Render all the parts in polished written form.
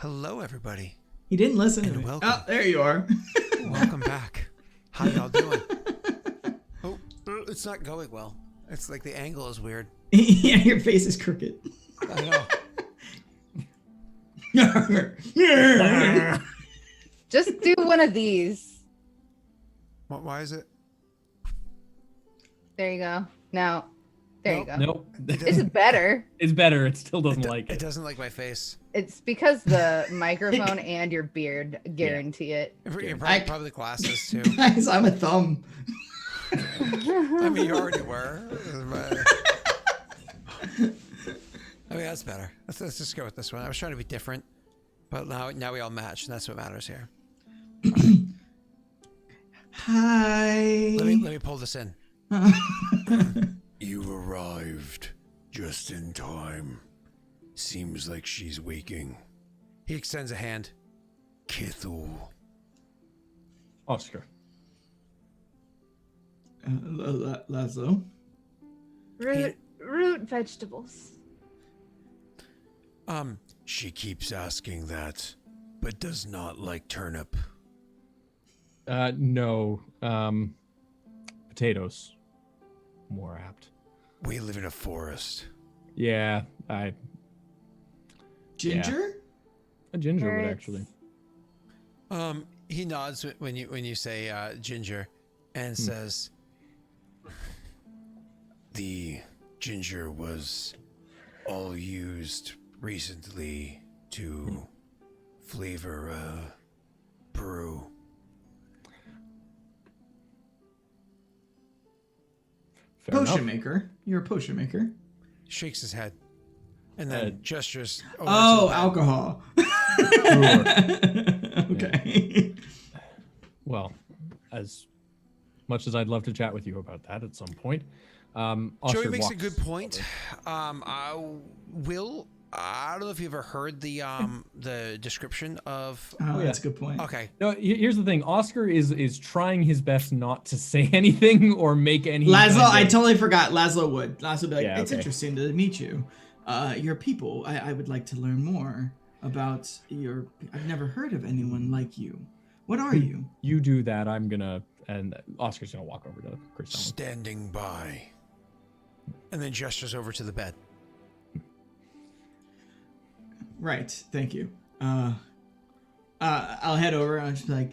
Hello, everybody. He didn't listen to And me. welcome. Oh, there you are. Welcome back. How y'all doing? Oh, it's not going well. It's like the angle is weird. Yeah, your face is crooked. I know. Just do one of these. Why is it? There you go. Now, there you go. Nope. It's better. It's better. It still doesn't like It it. doesn't like my face. It's because the microphone and your beard guarantee it. You're I- probably the glasses, too. Guys, I'm a thumb. I mean, you already were. I mean, that's better. Let's just go with this one. I was trying to be different, but now we all match, and that's what matters here. Hi. Let me pull this in. You arrived just in time. Seems like she's waking. He extends a hand. Kithul. Oscar. Laszlo. Root vegetables. She keeps asking that, but does not like turnip. No. Potatoes. More apt. We live in a forest. Yeah, Ginger? a ginger would Carrots. actually. He nods when you say ginger, and says, "The ginger was all used recently to flavor a brew." Fair Potion enough. maker. You're a potion maker. Shakes his head, and then gestures. Over Oh, to the alcohol. Okay. Well, as much as I'd love to chat with you about that at some point. Joey Oscar makes a walks good point. I don't know if you ever heard the description of. Oh, yeah. that's a good point. Okay, No, here's the thing. Oscar is trying his best not to say anything or make any. Laszlo, kind I of- totally forgot. Laszlo would. Laszlo would be like, Yeah, it's okay. interesting to meet you. Your people. I would like to learn more about your. I've never heard of anyone like you. What are you? You do that. I'm gonna, and Oscar's gonna walk over to Chris. standing by, and then gestures over to the bed. Right. Thank you. I'll head over and I'll just be like,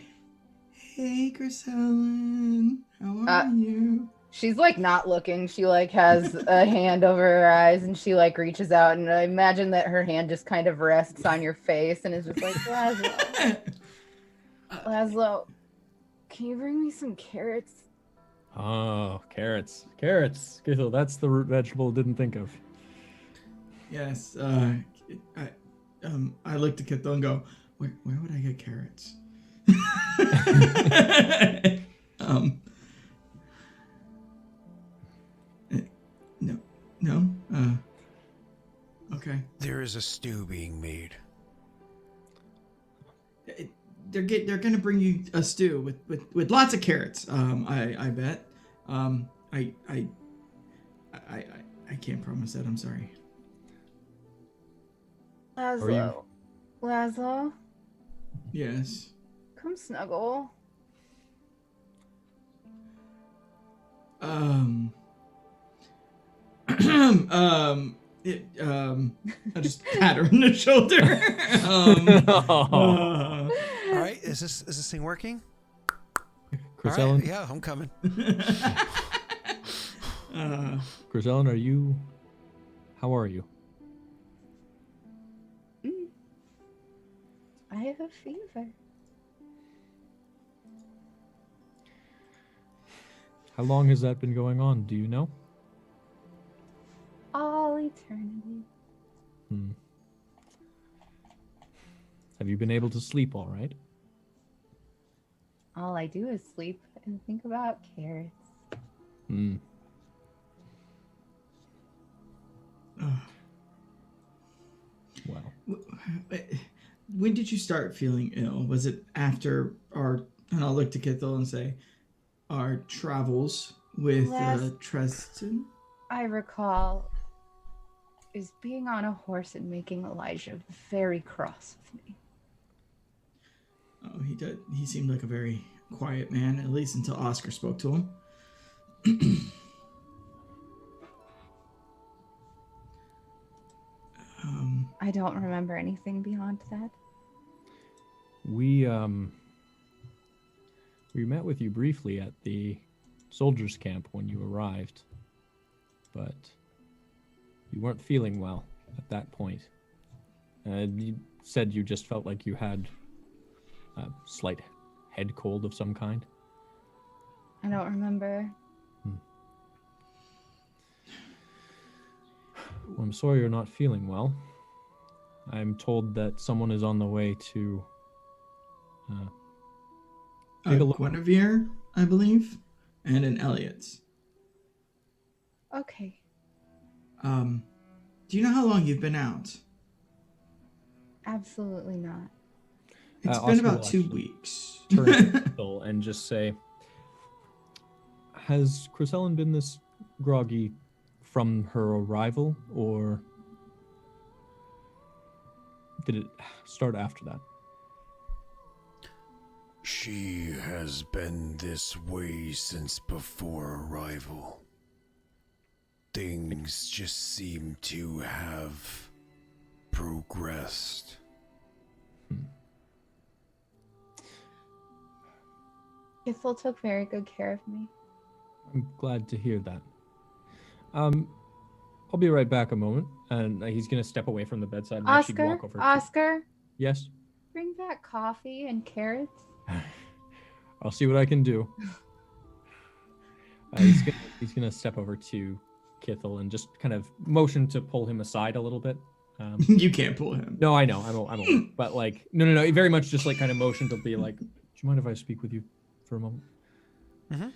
hey, Chris Helen, how are you? She's like not looking. She like has a hand over her eyes and she like reaches out and I imagine that her hand just kind of rests on your face and is just like, Laszlo, can you bring me some carrots? Oh, carrots. Kithel, that's the root vegetable I didn't think of. Yes. I look to Kithel and go, where would I get carrots? No. Okay. There is a stew being made. They're gonna bring you a stew with lots of carrots. I bet. I can't promise that. I'm sorry. Laszlo, Yes. come snuggle. I just pat her on the shoulder. All right, is this thing working? Chris All right, Ellen? yeah, I'm coming. Chris Ellen, are you? How are you? I have a fever. How long has that been going on? Do you know? All eternity. Have you been able to sleep all right? All I do is sleep and think about carrots. Well, When did you start feeling ill? Was it after our, and I'll look to Kithel and say, our travels with Tristan? I recall is being on a horse and making Elijah very cross with me. Oh, he did. He seemed like a very quiet man, at least until Oscar spoke to him. I don't remember anything beyond that. We met with you briefly at the soldiers' camp when you arrived, but you weren't feeling well at that point. You said you just felt like you had a slight head cold of some kind. I don't remember. Well, I'm sorry you're not feeling well. I'm told that someone is on the way to take a look. Guinevere, I believe, and an Elliot's. Okay. Do you know how long you've been out? Absolutely not. It's been Oscar about will 2 actually weeks. Turn to Crystal and just say, has Crysellen been this groggy from her arrival, or did it start after that? She has been this way since before arrival. Things just seem to have progressed. Ithel took very good care of me. I'm glad to hear that. I'll be right back a moment, and he's gonna step away from the bedside and actually walk over. Oscar, Yes, bring back coffee and carrots. I'll see what I can do. He's gonna step over to Kithel and just kind of motion to pull him aside a little bit. You can't pull him. No, I know, I'm aware. But like, no, he very much just like kind of motion to be like, do you mind if I speak with you for a moment? Mm-hmm.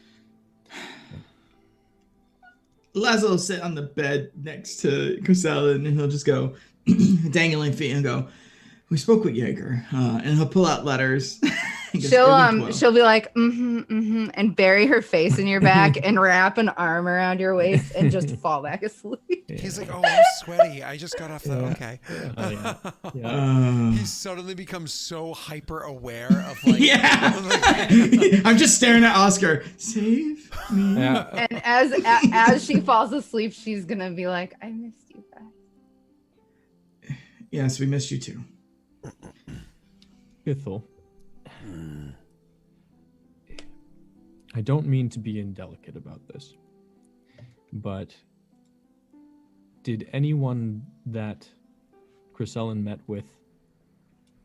Laszlo will sit on the bed next to Crysellen, and he'll just go dangling feet and go, we spoke with Jaeger, and he'll pull out letters. She'll be like, and bury her face in your back and wrap an arm around your waist and just fall back asleep. He's like, oh, I'm sweaty. I just got off the... Okay. He suddenly becomes so hyper aware of like... I'm just staring at Oscar. Save me. Yeah. And as she falls asleep, she's going to be like, I missed you guys. Yes, we missed you too. Kithel. I don't mean to be indelicate about this, but did anyone that Crysellen met with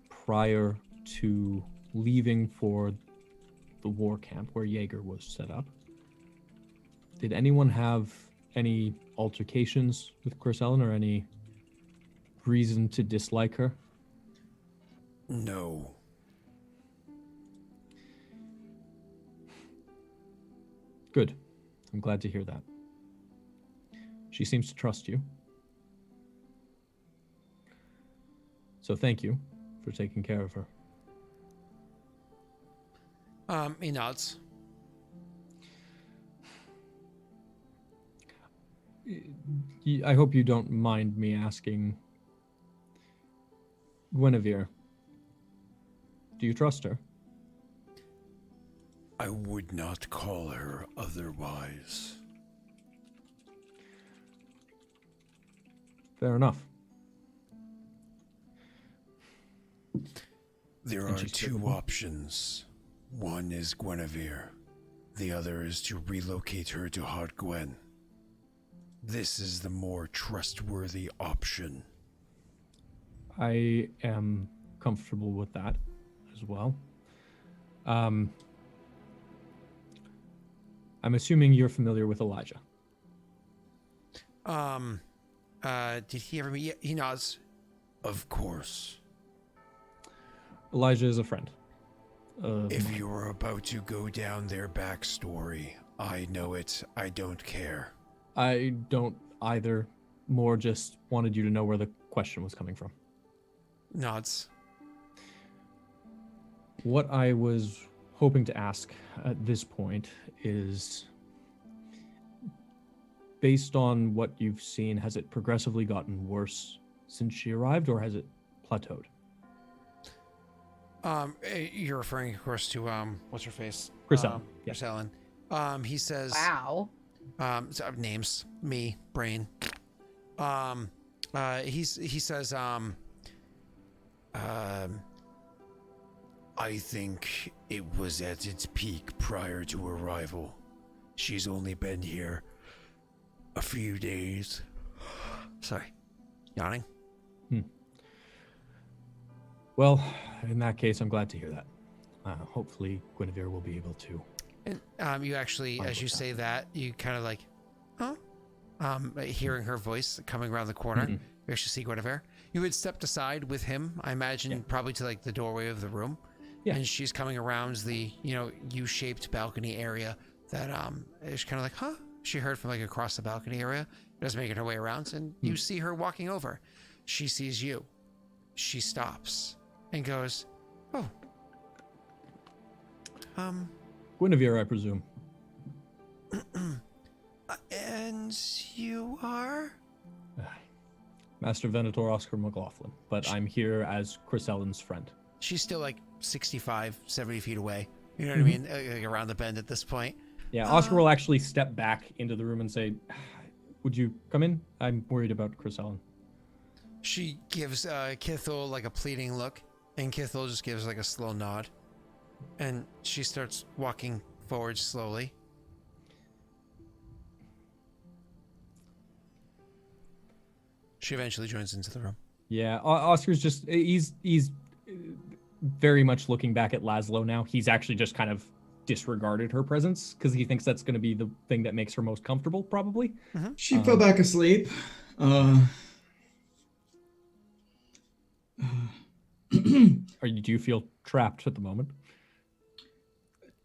prior to leaving for the war camp where Jaeger was set up, did anyone have any altercations with Crysellen or any reason to dislike her? No. Good. I'm glad to hear that. She seems to trust you. So thank you for taking care of her. He nods. I hope you don't mind me asking, Guinevere, do you trust her? I would not call her otherwise. Fair enough. There are two options. One is Guinevere. The other is to relocate her to Hard Gwen. This is the more trustworthy option. I am comfortable with that as well. I'm assuming you're familiar with Elijah. Did he ever meet? He nods. Of course. Elijah is a friend. If you're about to go down their backstory, I know it. I don't care. I don't either. More just wanted you to know where the question was coming from. Nods. What I was hoping to ask at this point is, based on what you've seen, has it progressively gotten worse since she arrived, or has it plateaued? You're referring, of course, to what's her face? Chrisellen. Yeah. Chrisellen. He says, Wow. Names, me, brain. He says, I think it was at its peak prior to arrival. She's only been here a few days. Sorry, yawning. Well, in that case, I'm glad to hear that. Hopefully, Guinevere will be able to. And you actually, as you say that, you kind of like, huh? Hearing her voice coming around the corner, you actually see Guinevere. You had stepped aside with him, I imagine, probably to like the doorway of the room. Yeah. And she's coming around the, U-shaped balcony area that is kind of like, huh? She heard from like across the balcony area, just making her way around, and you see her walking over. She sees you. She stops and goes, oh. Guinevere, I presume. And you are? Master Venator Oscar McLaughlin, but I'm here as Chrisellen's friend. She's still like 65, 70 feet away. You know what I mean? Like around the bend at this point. Yeah, Oscar will actually step back into the room and say, would you come in? I'm worried about Chrisellen. She gives Kithel like a pleading look, and Kithel just gives like a slow nod. And she starts walking forward slowly. She eventually joins into the room. Yeah, Oscar's just, he's very much looking back at Laszlo now. He's actually just kind of disregarded her presence because he thinks that's going to be the thing that makes her most comfortable, probably. She fell back asleep. Do you feel trapped at the moment?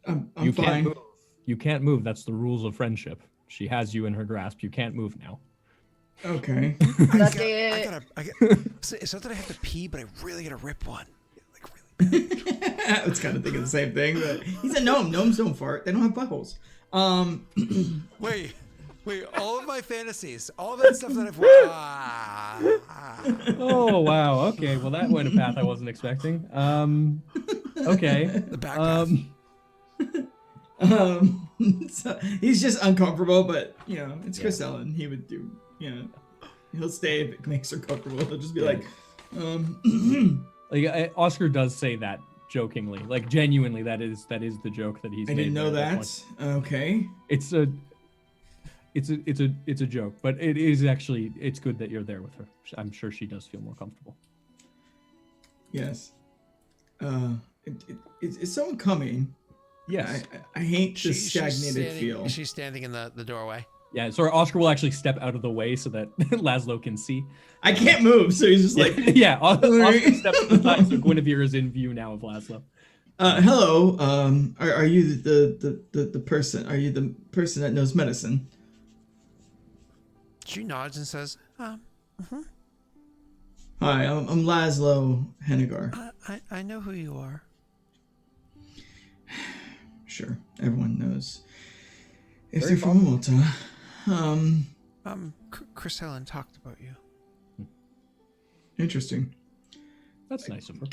I'm you fine. Can't move. You can't move. That's the rules of friendship. She has you in her grasp. You can't move now. Okay. I gotta, it's not that I have to pee, but I really gotta rip one. Like really bad. I was kind of thinking the same thing, but he's a gnome. Gnomes don't fart. They don't have buttholes. Wait, all of my fantasies, all that stuff that I've Oh wow. Okay. Well, that went a path I wasn't expecting. Okay. The back path. So he's just uncomfortable, but it's Chrisellen. He would do, he'll stay if it makes her comfortable. He'll just be like, Like Oscar does say that jokingly, like genuinely. That is the joke that he's. I didn't know that. Okay. It's a joke, but it is actually, it's good that you're there with her. I'm sure she does feel more comfortable. Yes. Is someone coming? Yes. I hate the stagnated feel. She's standing in the doorway. Yeah, so Oscar will actually step out of the way so that Laszlo can see. I can't move, so he's just like... Yeah, Oscar steps to the side so Guinevere is in view now of Laszlo. Hello, are you the person? Are you the person that knows medicine? She nods and says, Hi, I'm Laszlo Hennigar. I know who you are. Sure, everyone knows. If they're from Amulta. Chris Helen talked about you. Interesting. That's nice of her.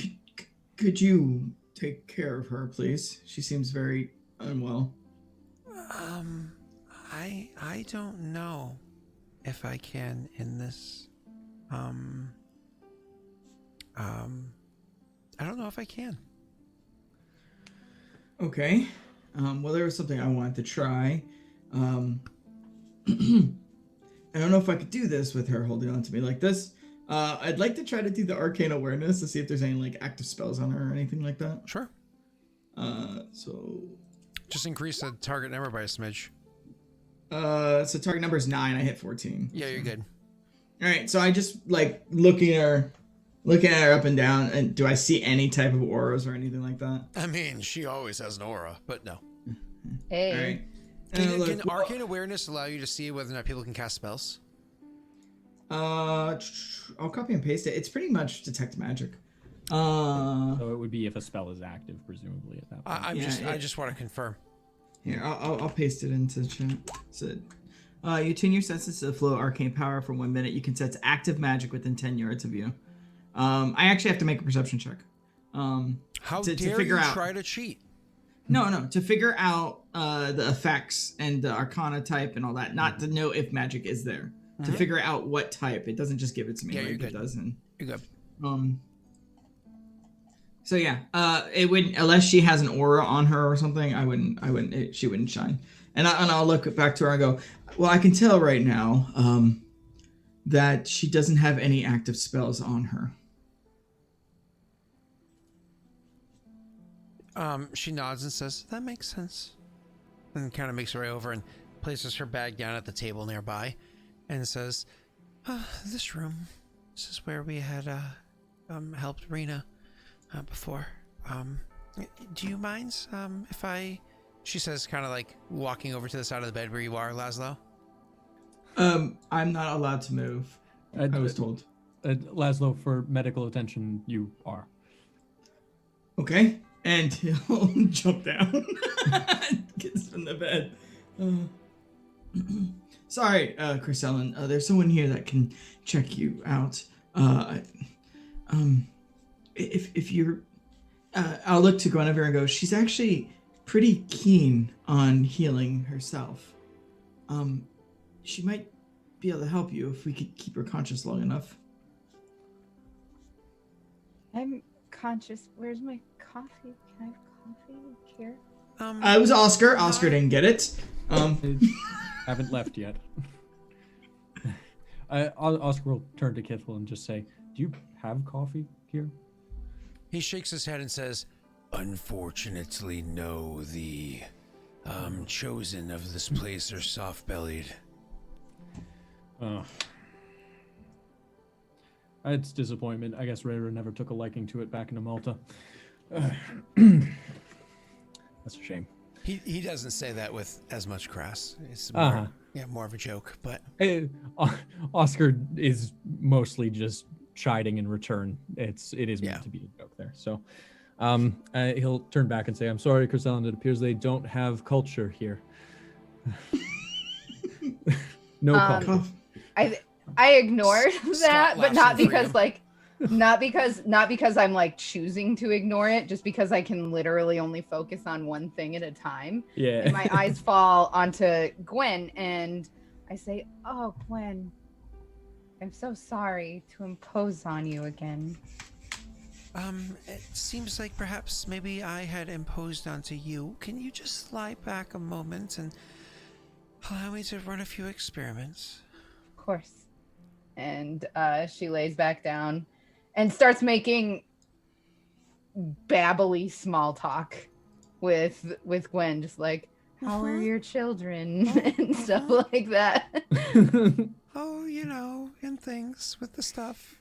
Could you take care of her, please? She seems very unwell. I don't know if I can in this. I don't know if I can. Okay. Well, there was something I wanted to try. I don't know if I could do this with her holding on to me like this. I'd like to try to do the arcane awareness to see if there's any like active spells on her or anything like that. Sure. So just increase the target number by a smidge. So target number is 9. I hit 14. Yeah, you're good. All right. So I just like looking at her up and down, and do I see any type of auras or anything like that? I mean, she always has an aura, but no. Hey. All right. Can arcane awareness allow you to see whether or not people can cast spells? I'll copy and paste it. It's pretty much detect magic. So it would be if a spell is active, presumably at that point. I just want to confirm. Here, I'll paste it into chat. So, you tune your senses to the flow of arcane power for 1 minute. You can sense active magic within 10 yards of you. I actually have to make a perception check. How to dare figure you out. try to cheat? No, to figure out the effects and the arcana type and all that, not to know if magic is there. To figure out what type. It doesn't just give it to me Yeah, like you're it good. doesn't. You're good. So yeah, it wouldn't, unless she has an aura on her or something. She wouldn't shine. And I'll look back to her and go, well, I can tell right now that she doesn't have any active spells on her. She nods and says, that makes sense. And kind of makes her way over and places her bag down at the table nearby and says, this room. This is where we had helped Rena before. Do you mind if I... She says, kind of like walking over to the side of the bed where you are, Laszlo. I'm not allowed to move. I was told. Laszlo, for medical attention, you are. Okay. And he'll jump down. Gets from the bed. Sorry, Chris Ellen. There's someone here that can check you out. If you're... I'll look to Guinevere and go, she's actually pretty keen on healing herself. She might be able to help you if we could keep her conscious long enough. I'm conscious. Where's my coffee? Can I have coffee here? It was Oscar. Oscar didn't get it. Haven't left yet. Oscar will turn to Kithel and just say, do you have coffee here? He shakes his head and says, unfortunately, no. The chosen of this place are soft-bellied. Oh. It's disappointment. I guess Rayra never took a liking to it back in Amulta. That's a shame. He doesn't say that with as much crass. It's more, more of a joke, but... Oscar is mostly just chiding in return. It is meant to be a joke there. So he'll turn back and say, I'm sorry, Crisellan, it appears they don't have culture here. No culture. I ignored that, but not because not because I'm like choosing to ignore it, just because I can literally only focus on one thing at a time. Yeah. And my eyes fall onto Gwen and I say, oh, Gwen, I'm so sorry to impose on you again. It seems like perhaps maybe I had imposed onto you. Can you just lie back a moment and allow me to run a few experiments? Of course. And she lays back down and starts making babbly small talk with Gwen, just like, how are your children and stuff like that. Oh, and things with the stuff.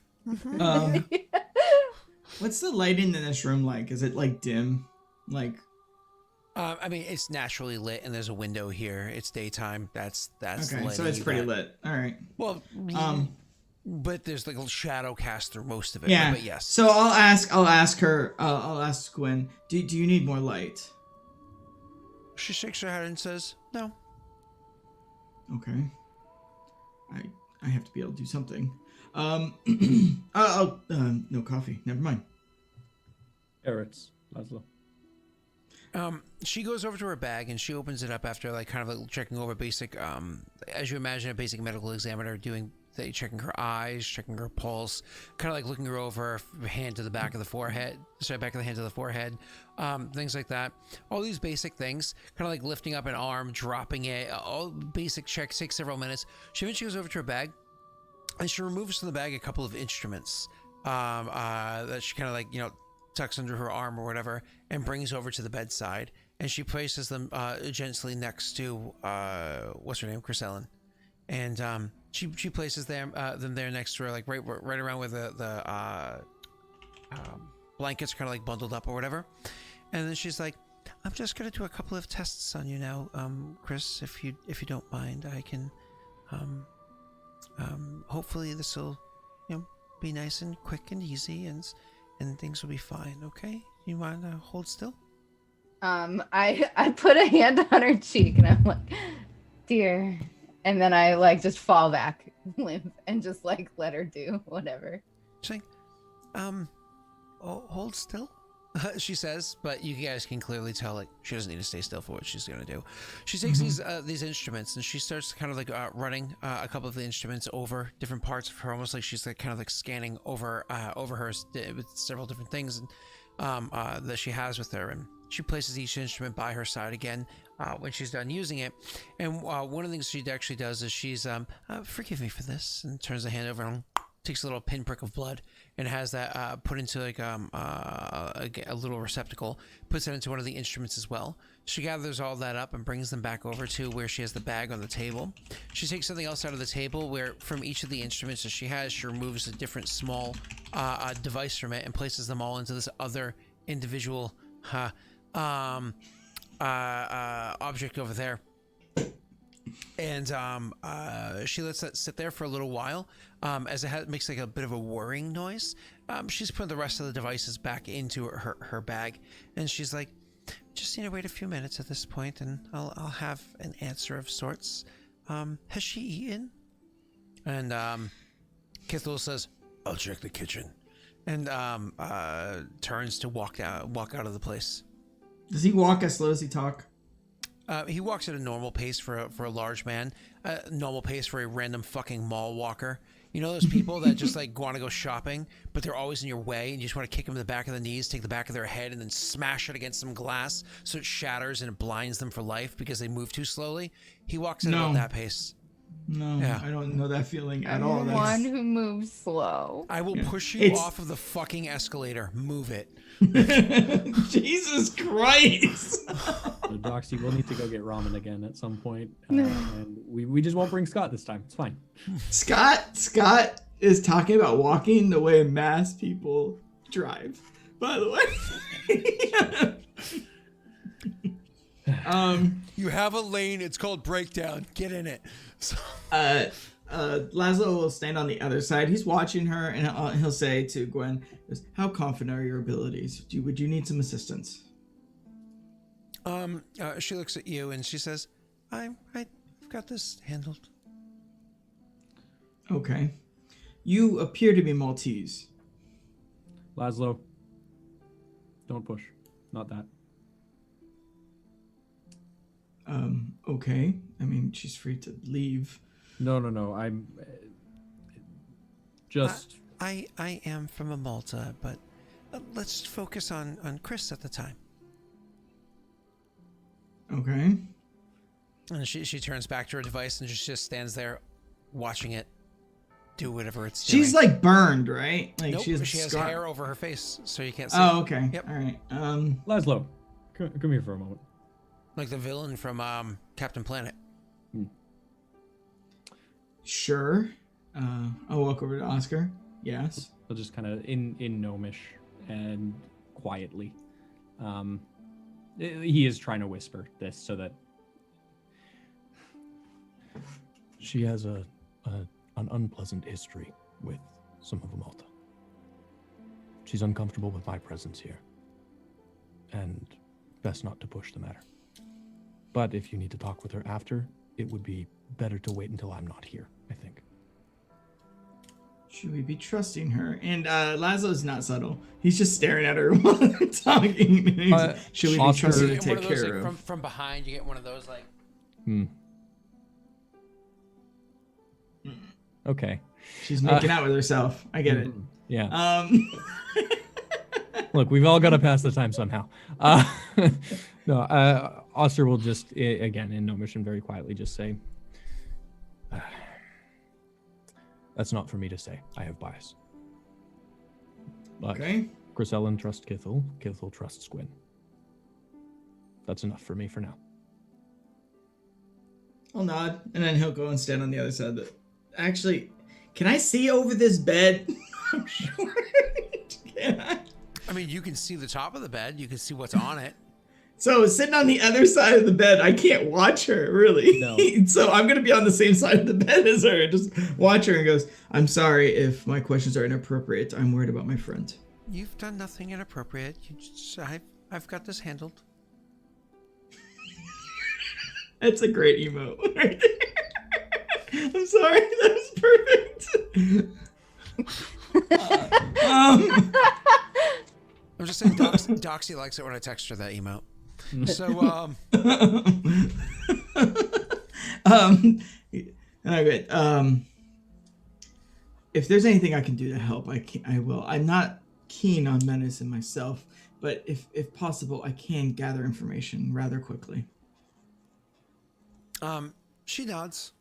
What's the lighting in this room like? Is it like dim? Like... I mean, it's naturally lit, and there's a window here. It's daytime. That's okay. the So it's pretty lit. All right. Well, but there's like a shadow cast through most of it. Yeah. But yes. So I'll ask her. I'll ask Gwen. Do you need more light? She shakes her head and says, "No." Okay. I have to be able to do something. No coffee. Never mind. Erōth, Laszlo. She goes over to her bag and she opens it up after kind of checking over basic, as you imagine a basic medical examiner doing, checking her eyes, checking her pulse, kind of looking her over, hand to the back of the forehead, back of the hand to the forehead, things like that. All these basic things, kind of lifting up an arm, dropping it, all basic checks, take several minutes. She eventually goes over to her bag and she removes from the bag a couple of instruments, that she kind of tucks under her arm or whatever and brings over to the bedside, and she places them gently next to what's her name, Crisellan, and she places them there next to her, right around where the blankets kind of bundled up or whatever, and then she's like, I'm just gonna do a couple of tests on you now, Chris, if you don't mind. I can hopefully this will be nice and quick and easy, and things will be fine, okay? You want to hold still? I put a hand on her cheek and I'm like, dear. And then I just fall back limp and just let her do whatever. She's like, hold still? she says, but you guys can clearly tell, like, she doesn't need to stay still for what she's going to do. She takes these instruments and she starts kind of like running a couple of the instruments over different parts of her, almost like she's like kind of like scanning over her with several different things that she has with her. And she places each instrument by her side again when she's done using it. And one of the things she actually does is she's, forgive me for this, and turns the hand over and takes a little pinprick of blood and has that put into like a little receptacle, puts it into one of the instruments as well. She gathers all that up and brings them back over to where she has the bag on the table. She takes something else out of the table where from each of the instruments that she has, she removes a different small device from it and places them all into this other individual object over there. And she lets that sit there for a little while as it makes like a bit of a whirring noise. She's putting the rest of the devices back into her bag, and she's like, just need to wait a few minutes at this point and I'll have an answer of sorts. Has she eaten? And Kithel says, I'll check the kitchen, and turns to walk out of the place. Does he walk as slow as he talk? He walks at a normal pace for a large man, normal pace for a random fucking mall walker. You know those people that just like want to go shopping, but they're always in your way, and you just want to kick them in the back of the knees, take the back of their head, and then smash it against some glass so it shatters and it blinds them for life because they move too slowly. He walks at about that pace. No, yeah. I don't know that feeling at I'm all. the one who moves slow. I will push you off of the fucking escalator. Move it. Jesus Christ. So Doxy will need to go get ramen again at some point, and we just won't bring Scott this time. It's fine. Scott is talking about walking the way mass people drive, by the way. You have a lane, it's called breakdown. Get in it. So. Laszlo will stand on the other side. He's watching her, and he'll say to Gwen, how confident are your abilities? Would you need some assistance? She looks at you and she says, I've got this handled. Okay. You appear to be Maltese. Laszlo, don't push. Not that. Okay. I mean, she's free to leave. No. I'm just. I am from Amulta, but let's focus on Chris at the time. Okay. And she turns back to her device and just stands there, watching it do whatever it's doing. She's like burned, right? Like nope, she has hair over her face, so you can't see. Oh, okay. Yep. All right. Laszlo, come here for a moment. Like the villain from Captain Planet. Sure. I'll walk over to Oscar. Yes. I'll just kind of in gnomish and quietly. He is trying to whisper this so that she has an unpleasant history with some of Amulta. She's uncomfortable with my presence here, and best not to push the matter. But if you need to talk with her after, it would be better to wait until I'm not here, I think. Should we be trusting her? And Laszlo's not subtle. He's just staring at her while they're talking. Should we be Oscar, trusting to You get one take of those, care like, of? from behind, you get one of those like. Okay. She's making out with herself. I get it. Yeah. Look, we've all got to pass the time somehow. No, Oscar will just, again, in gnomish and very quietly, just say, that's not for me to say. I have bias. But Okay. Grisellen trusts Kithel. Kithel trusts Gwyn. That's enough for me for now. I'll nod, and then he'll go and stand on the other side. Actually, can I see over this bed? I'm sure. Can I? I mean, you can see the top of the bed. You can see what's on it. So sitting on the other side of the bed, I can't watch her, really. No. So I'm going to be on the same side of the bed as her. Just watch her and goes, I'm sorry if my questions are inappropriate. I'm worried about my friend. You've done nothing inappropriate. I've got this handled. That's a great emote right there. I'm sorry. That was perfect. I'm just saying Doxy likes it when I text her that emote. So, Okay. If there's anything I can do to help, I will. I'm not keen on medicine myself, but if possible, I can gather information rather quickly. she nods.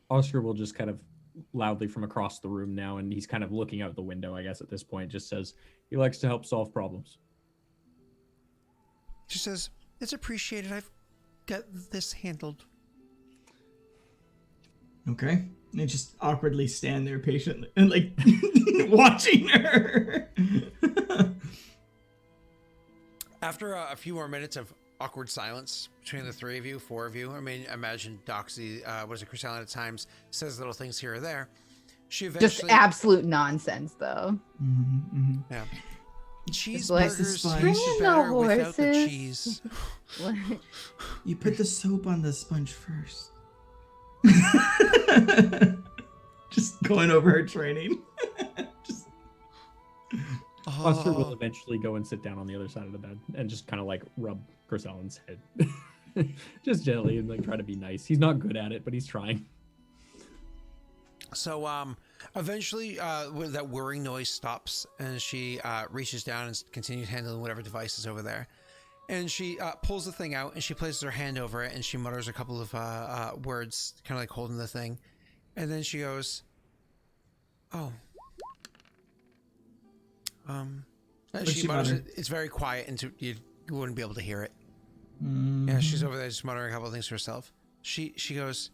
Oscar will just kind of loudly from across the room now, and he's kind of looking out the window, I guess, at this point, just says he likes to help solve problems. She says, "It's appreciated. I've got this handled." Okay. And just awkwardly stand there patiently and like watching her. After a few more minutes of awkward silence between the three of you, four of you, I mean, imagine Doxy, Chrysalline at times, says little things here or there. She eventually... Just absolute nonsense, though. Yeah. Cheeseburgers Like, bring taste in better the without the horses. cheese. You put the soap on the sponge first. Just going over her training. Oscar will eventually go and sit down on the other side of the bed and just kind of like rub Chrysalline's head. Just gently and like try to be nice. He's not good at it, but he's trying. So eventually that whirring noise stops and she reaches down and continues handling whatever device is over there. And she pulls the thing out and she places her hand over it and she mutters a couple of words, kind of like holding the thing. And then she goes, "Oh." She mutters it. It's very quiet and you wouldn't be able to hear it. Yeah, she's over there just muttering a couple of things to herself. She goes,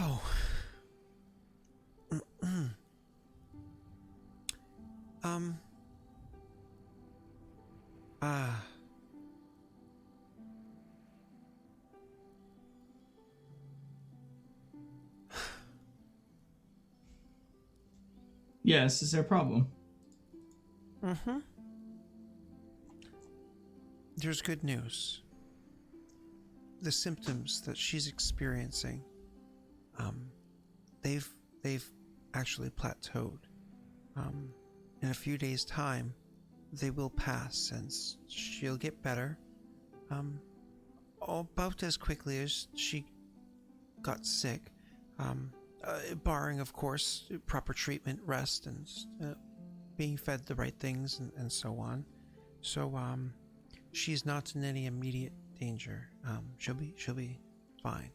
"Oh. Yes, is there a problem? There's good news. The symptoms that she's experiencing, they've actually plateaued. In a few days' time, they will pass and she'll get better. About as quickly as she got sick. Barring, of course, proper treatment, rest, and being fed the right things and so on. So, she's not in any immediate danger. She'll be fine.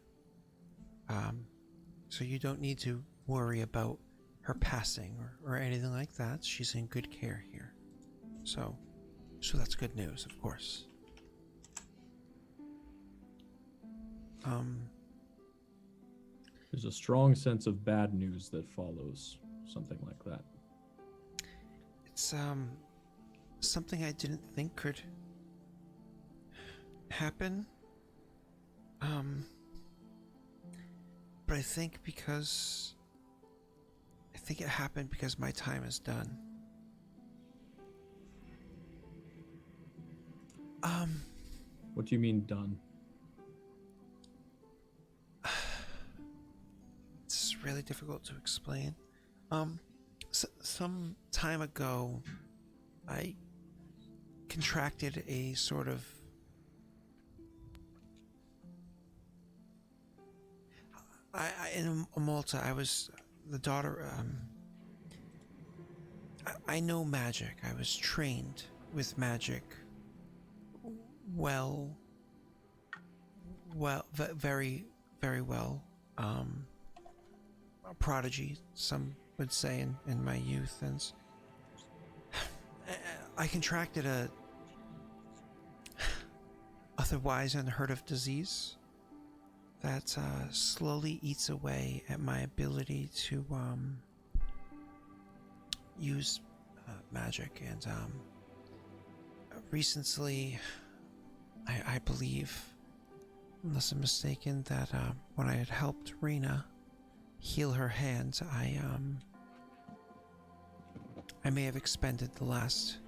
So you don't need to worry about her passing or anything like that. She's in good care here. So that's good news, of course. There's a strong sense of bad news that follows something like that. It's something I didn't think could happen. But I think it happened because my time is done. What do you mean done? It's really difficult to explain. Some time ago, I contracted a sort of in Amulta, I was the daughter. I know magic. I was trained with magic. Very, very well. A prodigy, some would say, in my youth, and I contracted a otherwise unheard of disease that slowly eats away at my ability to use magic. And recently, I believe, unless I'm mistaken, that when I had helped Rena heal her hand, I may have expended the last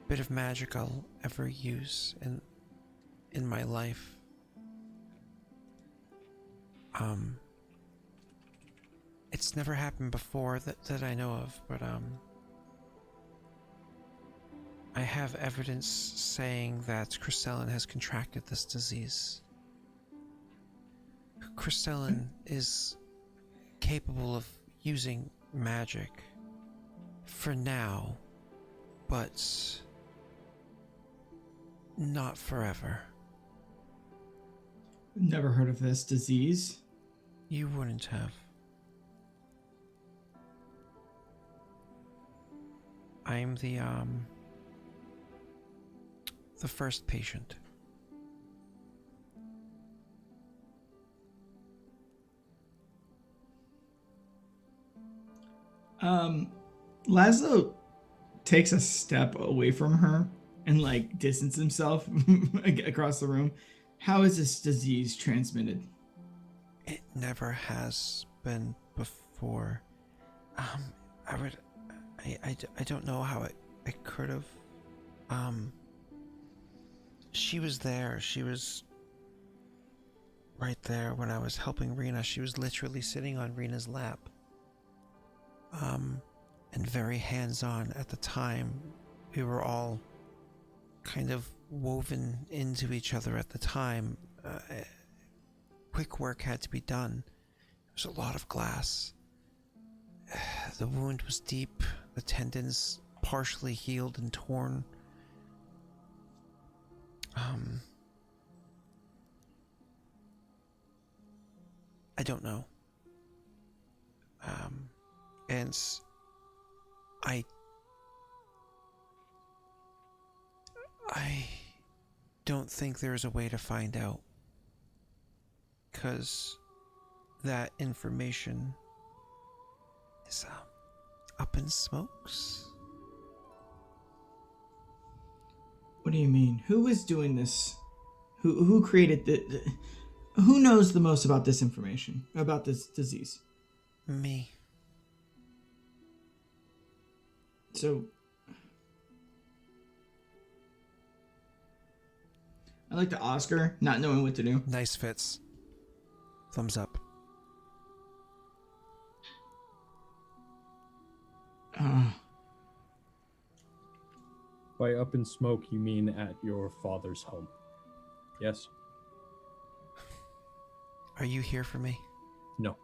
bit of magic I'll ever use in my life. It's never happened before that I know of, but have evidence saying that Crystalline has contracted this disease. Crystalline is capable of using magic for now, but not forever. Never heard of this disease. You wouldn't have. I'm the first patient. Laszlo takes a step away from her and like distances himself across the room. How is this disease transmitted? It never has been before. I don't know how it could have. She was there. She was right there when I was helping Rena. She was literally sitting on Rena's lap. And very hands-on at the time. We were all kind of woven into each other at the time. Quick work had to be done. There was a lot of glass. The wound was deep. The tendons partially healed and torn. I don't know. And I don't think there's a way to find out, because that information is up in smokes. What do you mean? Who is doing this? Who created the who knows the most about this information, about this disease? Me. So I like the Oscar, not knowing what to do. Nice fits. Thumbs up. By up in smoke, you mean at your father's home? Yes? Are you here for me? No.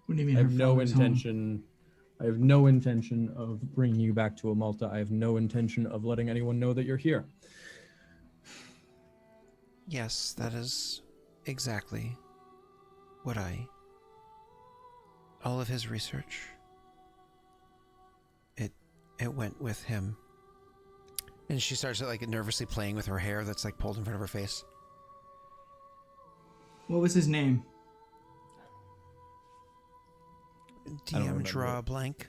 What do you mean? I her have no father's home? intention. I have no intention of bringing you back to Amulta. I have no intention of letting anyone know that you're here. Yes, that is exactly what all of his research, it went with him. And she starts like nervously playing with her hair that's like pulled in front of her face. What was his name? DM draw a blank.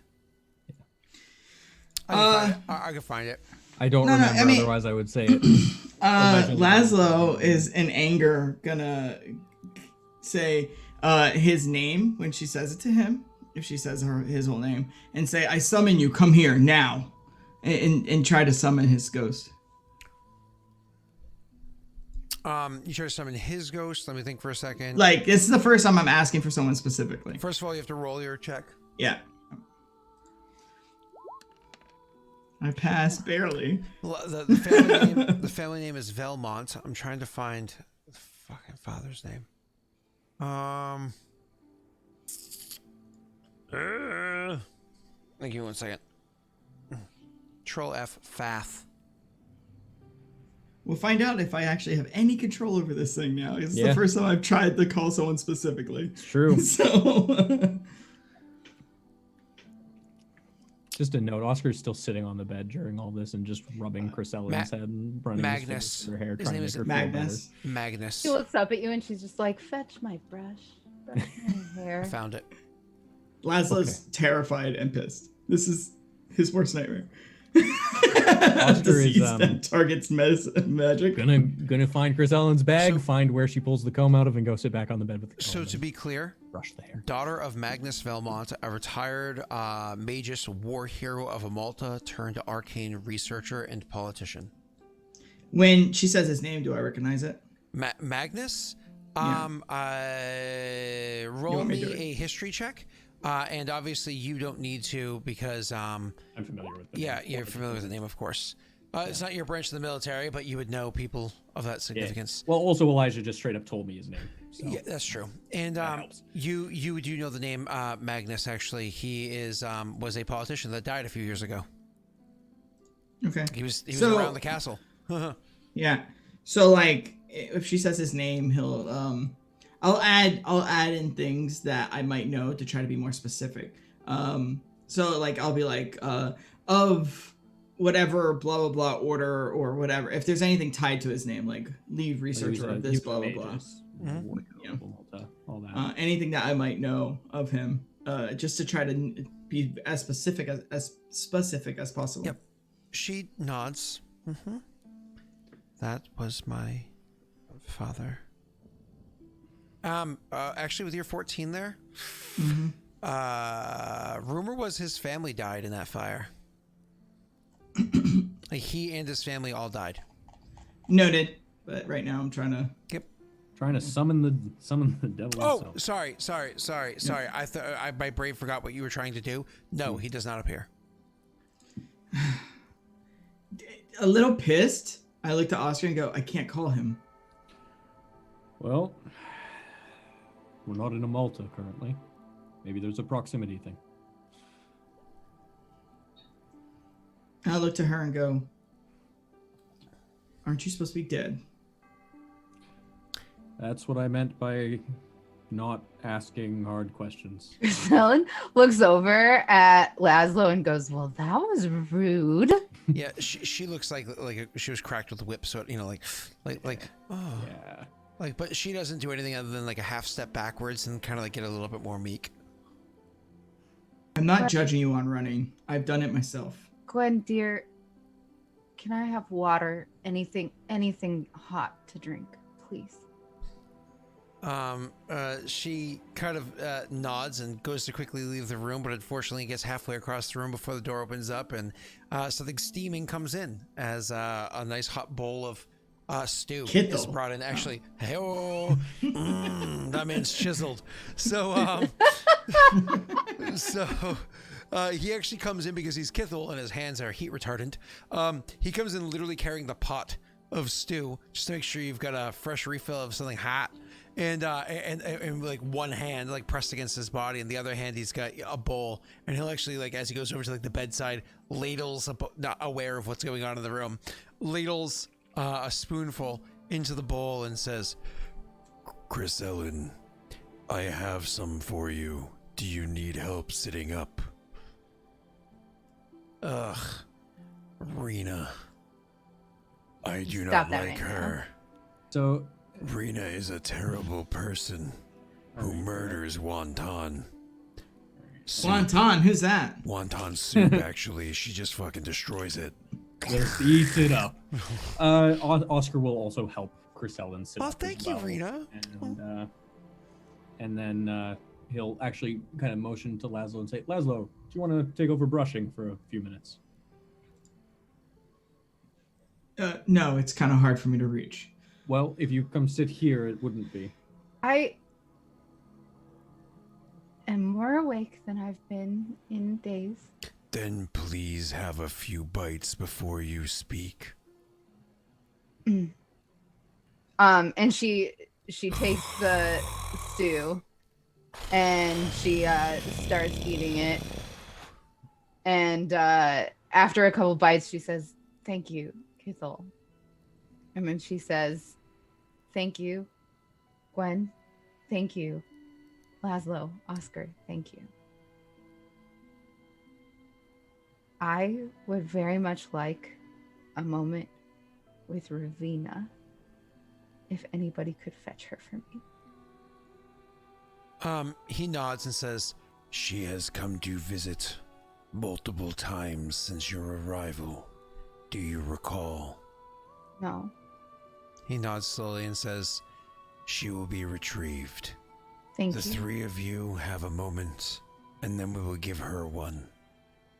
I can find it. I don't remember, otherwise I would say it. Laszlo is in anger gonna say his name when she says it to him, if she says his whole name, and say, "I summon you, come here now," and try to summon his ghost. You try to summon his ghost. Let me think for a second. Like, this is the first time I'm asking for someone specifically. First of all, you have to roll your check. Yeah. I passed barely. The family name is Velmont. I'm trying to find the fucking father's name. Give me 1 second. Troll F Fath. We'll find out if I actually have any control over this thing now. It's the first time I've tried to call someone specifically. It's true. So... Just a note, Oscar's still sitting on the bed during all this and just rubbing Chrysalin's head and running Magnus. his fingers through her hair, His trying name to is make her feel better. Magnus. She looks up at you and she's just like, "Fetch my brush. Brush my hair." I found it. Laszlo's terrified and pissed. This is his worst nightmare. Oscar is that targets magic. Gonna find Chrysalin's bag, find where she pulls the comb out of, and go sit back on the bed with the comb. So to be clear, brush the hair. Daughter of Magnus Velmont, a retired magus war hero of Amulta turned arcane researcher and politician. When she says his name, do I recognize it? Magnus? Yeah. Roll me a history check. And obviously you don't need to because I'm familiar with the yeah, name. you're familiar with the name, of course. It's not your branch of the military, but you would know people of that significance. Well, also Elijah just straight up told me his name. So. Yeah, that's true. And helps. you do know the name Magnus. Actually, he was a politician that died a few years ago. Okay. He was So- around the castle. Yeah. So like, if she says his name, he'll I'll add in things that I might know to try to be more specific. So like I'll be like of whatever blah blah blah order or whatever. If there's anything tied to his name, like lead researcher of this blah blah blah. Yeah. All that. Anything that I might know of him, just to try to be as specific as possible. Yep. She nods. That was my father. Actually, with your 14 there, rumor was his family died in that fire. Like he and his family all died. Noted. But right now I'm trying to. Yep. Trying to summon the devil Oh, himself. sorry. I thought my brain forgot what you were trying to do. No, he does not appear. A little pissed. I look to Oscar and go, I can't call him. Well, we're not in Amulta currently. Maybe there's a proximity thing. I look to her and go, aren't you supposed to be dead? That's what I meant by not asking hard questions. Helen looks over at Laszlo and goes, well, that was rude. Yeah, she looks like she was cracked with a whip, so like oh Yeah. like, but she doesn't do anything other than like a half step backwards and kind of like get a little bit more meek. I'm not judging you on running. I've done it myself. Gwen, dear, can I have water? Anything hot to drink, please? She kind of nods and goes to quickly leave the room, but unfortunately gets halfway across the room before the door opens up and something steaming comes in as a nice hot bowl of stew Kittle. is brought in. Actually, that man's chiseled. So, he actually comes in because he's Kithel and his hands are heat retardant. He comes in literally carrying the pot of stew just to make sure you've got a fresh refill of something hot. And like one hand like pressed against his body, and the other hand he's got a bowl, and he'll actually like as he goes over to like the bedside, ladles not aware of what's going on in the room, ladles a spoonful into the bowl and says, Chris Ellen, I have some for you. Do you need help sitting up? "Ugh, Rena. I do Stop not that like right now. her. So, Rena is a terrible person who murders Wonton. Swanton, who's that? Wonton soup, actually. She just fucking destroys it. just eat it up. Oscar will also help Chris Ellen sit Oh, up as thank you, well. Rena. And then he'll actually kind of motion to Laszlo and say, Laszlo, do you want to take over brushing for a few minutes? No, it's kind of hard for me to reach. Well, if you come sit here, it wouldn't be. I am more awake than I've been in days. Then please have a few bites before you speak. And she takes the stew and she starts eating it. And after a couple bites, she says, "Thank you, Kithel." And then she says, "Thank you, Gwen. Thank you, Laszlo, Oscar. Thank you. I would very much like a moment with Ravina. If anybody could fetch her for me." He nods and says, She has come to visit multiple times since your arrival. Do you recall? No. he nods slowly and says, She will be retrieved. Thank The you. three of you have a moment, and then we will give her one.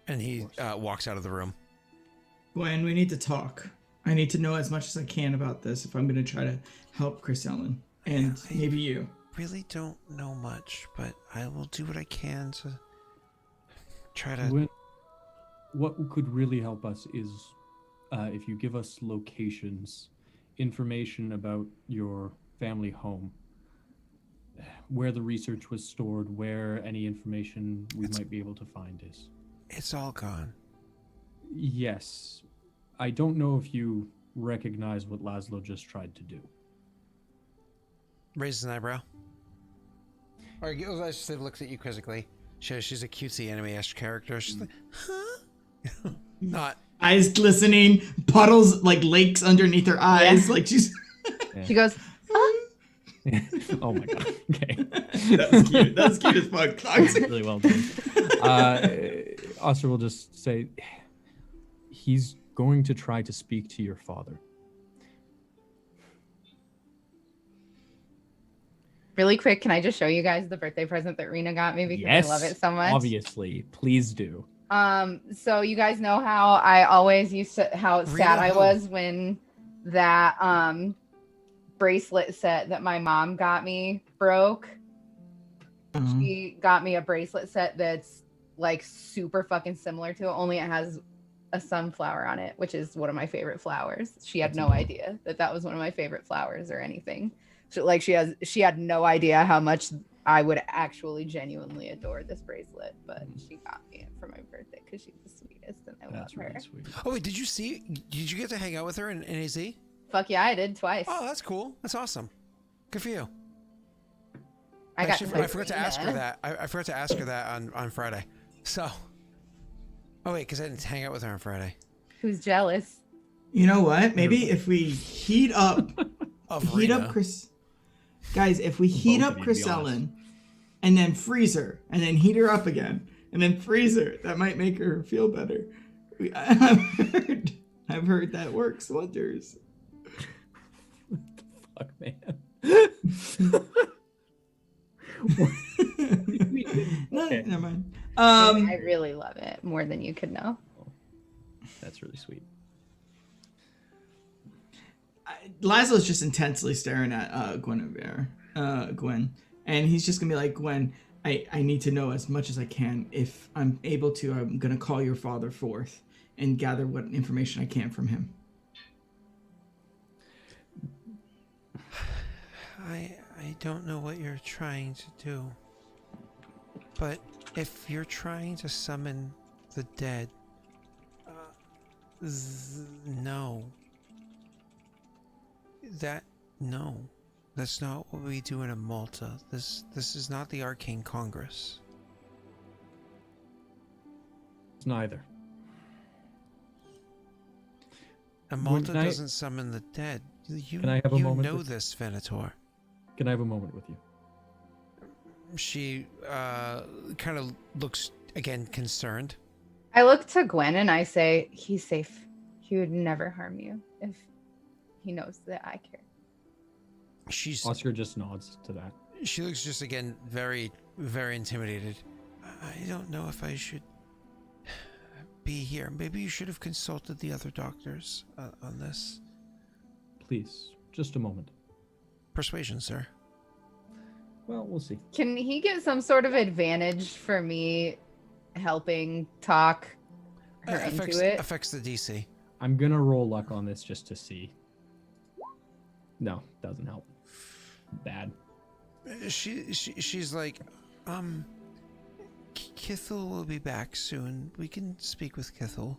and he walks out of the room. Gwen, we need to talk. I need to know as much as I can about this if I'm going to try to help Chris Ellen. And maybe you. really don't know much, but I will do what I can to try to. What could really help us is if you give us locations, information about your family home, where the research was stored, where any information we might be able to find is. It's all gone. Yes. I don't know if you recognize what Laszlo just tried to do. Raises an eyebrow. Or I just looks at you quizzically. She's a cutesy anime-esque character. She's like, huh? Not. Eyes glistening, puddles like lakes underneath her eyes. Yeah. Like she's. She goes, Oh my god. Okay. That's cute. That's cute as fuck. Toxic. Really well done. Oster will just say, he's going to try to speak to your father. really quick, can I just show you guys the birthday present that Rena got me because Yes, I love it so much? obviously. Please do. So you guys know how I always used to, how sad I was when that bracelet set that my mom got me broke. She got me a bracelet set that's like super fucking similar to it, only it has a sunflower on it, which is one of my favorite flowers. She had no idea that that was one of my favorite flowers or anything. So like she had no idea how much I would actually genuinely adore this bracelet, but she got me it for my birthday because she's the sweetest and I love her. Really sweet. Oh wait, did you get to hang out with her in AZ? Fuck yeah, I did twice. Oh, that's cool. That's awesome. Good for you. I forgot to ask her that. I forgot to ask her that on Friday. So, oh wait, because I didn't hang out with her on Friday. Who's jealous? You know what? Maybe if we heat up, Rena. Chris, guys, if we heat up Chris Ellen, and then freeze her, and then heat her up again, and then freeze her, that might make her feel better. I've heard that works wonders. Fuck, man. No, never mind. I really love it more than you could know. That's really sweet. Laszlo's just intensely staring at Gwen, and he's just gonna be like, Gwen, I need to know as much as I can. If I'm able to, I'm gonna call your father forth and gather what information I can from him. I don't know what you're trying to do, but if you're trying to summon the dead, no. That's not what we do in Amulta. This is not the Arcane Congress. It's neither. Amulta doesn't summon the dead. Can I have a moment know this, Venator. Can I have a moment with you? She kind of looks, again, concerned. I look to Gwen and I say, he's safe. He would never harm you if he knows that I care. Oscar just nods to that. She looks just, again, very, very intimidated. I don't know if I should be here. Maybe you should have consulted the other doctors on this. Please, just a moment. Persuasion, sir. Well, we'll see. Can he get some sort of advantage for me helping talk her into it? Affects the DC. I'm gonna roll luck on this just to see. No, doesn't help. Bad. She's like, Kithel will be back soon. We can speak with Kithel.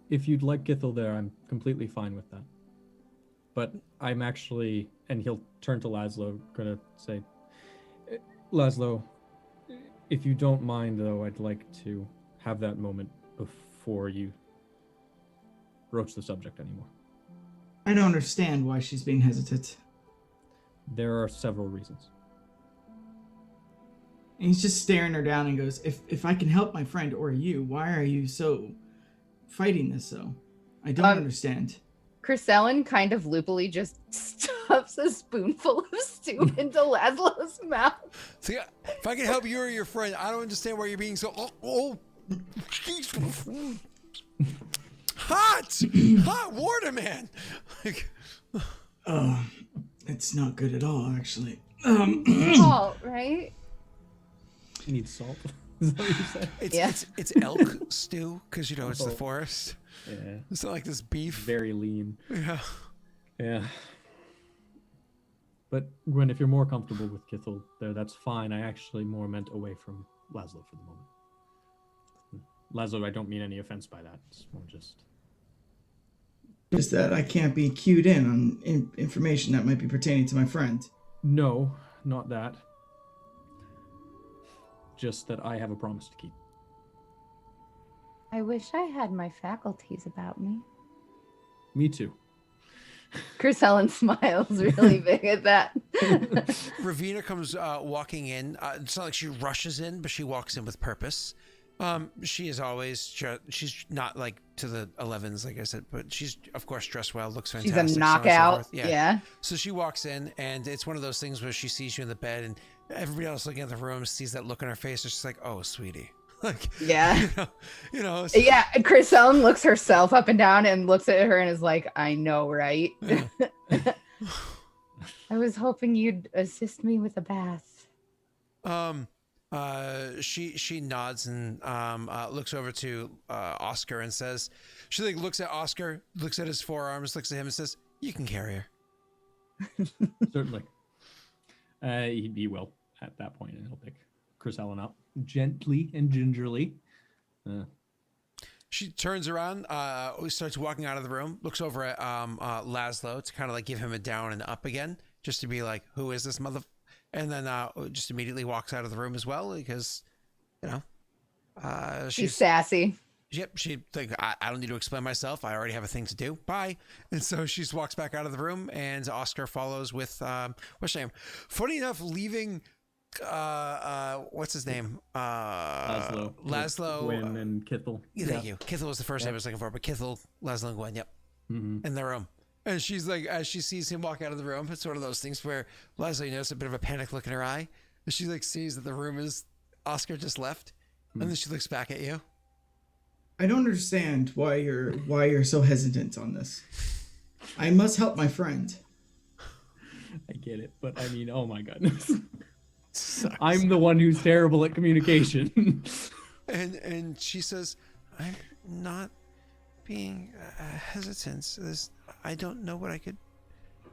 If you'd like Kithel there, I'm completely fine with that. But I'm actually, and he'll turn to Laszlo, gonna say, Laszlo, if you don't mind though, I'd like to have that moment before you broach the subject anymore. I don't understand why she's being hesitant. There are several reasons. And he's just staring her down and goes, if I can help my friend or you, why are you so fighting this so? I don't understand. Chrisellen kind of loopily just stuffs a spoonful of stew into Laszlo's mouth. So yeah, if I can help you or your friend, I don't understand why you're being so hot water, man. Like, It's not good at all, actually. Salt, right? You need salt. Is that what you said? Yeah. It's elk stew because it's the Oh. forest. Yeah. It's not like this beef. Very lean. Yeah. Yeah. But Gwen, if you're more comfortable with Kithel there, that's fine. I actually more meant away from Laszlo for the moment. Laszlo, I don't mean any offense by that. It's more just... Just that I can't be cued in on information that might be pertaining to my friend. No, not that. Just that I have a promise to keep. I wish I had my faculties about me. Me too. Chris Ellen smiles really big at that. Ravina comes walking in. It's not like she rushes in, but she walks in with purpose. She is always she's not like to the 11s, like I said, but she's of course dressed well, looks fantastic. She's a so on and so knockout. forth. Yeah. So she walks in, and it's one of those things where she sees you in the bed, and everybody else looking at the room sees that look on her face, and she's like, "Oh, sweetie." Like, Yeah. so- Yeah. Chris Ellen looks herself up and down and looks at her and is like, I know, right? Yeah. I was hoping you'd assist me with a bath. She nods and looks over to Oscar and says, she like looks at Oscar, looks at his forearms, looks at him and says, "You can carry her." Certainly. He will at that point, and he'll pick Chris Ellen up gently and gingerly. She turns around, starts walking out of the room, looks over at Laszlo to kind of like give him a down and up again, just to be like, "Who is this mother?" And then just immediately walks out of the room as well because, She's sassy. Yep, she like I don't need to explain myself. I already have a thing to do. Bye. And so she just walks back out of the room, and Oscar follows with what's her name? Funny enough, leaving what's his name? Laszlo. Gwen and Kithel. Thank you. Kithel was the first name I was looking for, but Kithel, Laszlo, and Gwen. Yep. Mm-hmm. In the room. And she's like, as she sees him walk out of the room, it's one of those things where Laszlo notices a bit of a panic look in her eye. And she like sees that the room is Oscar just left, and then she looks back at you. I don't understand why you're so hesitant on this. I must help my friend. I get it, but I mean, oh my goodness. Sucks. I'm the one who's terrible at communication. And she says, "I'm not being hesitant. I don't know what I could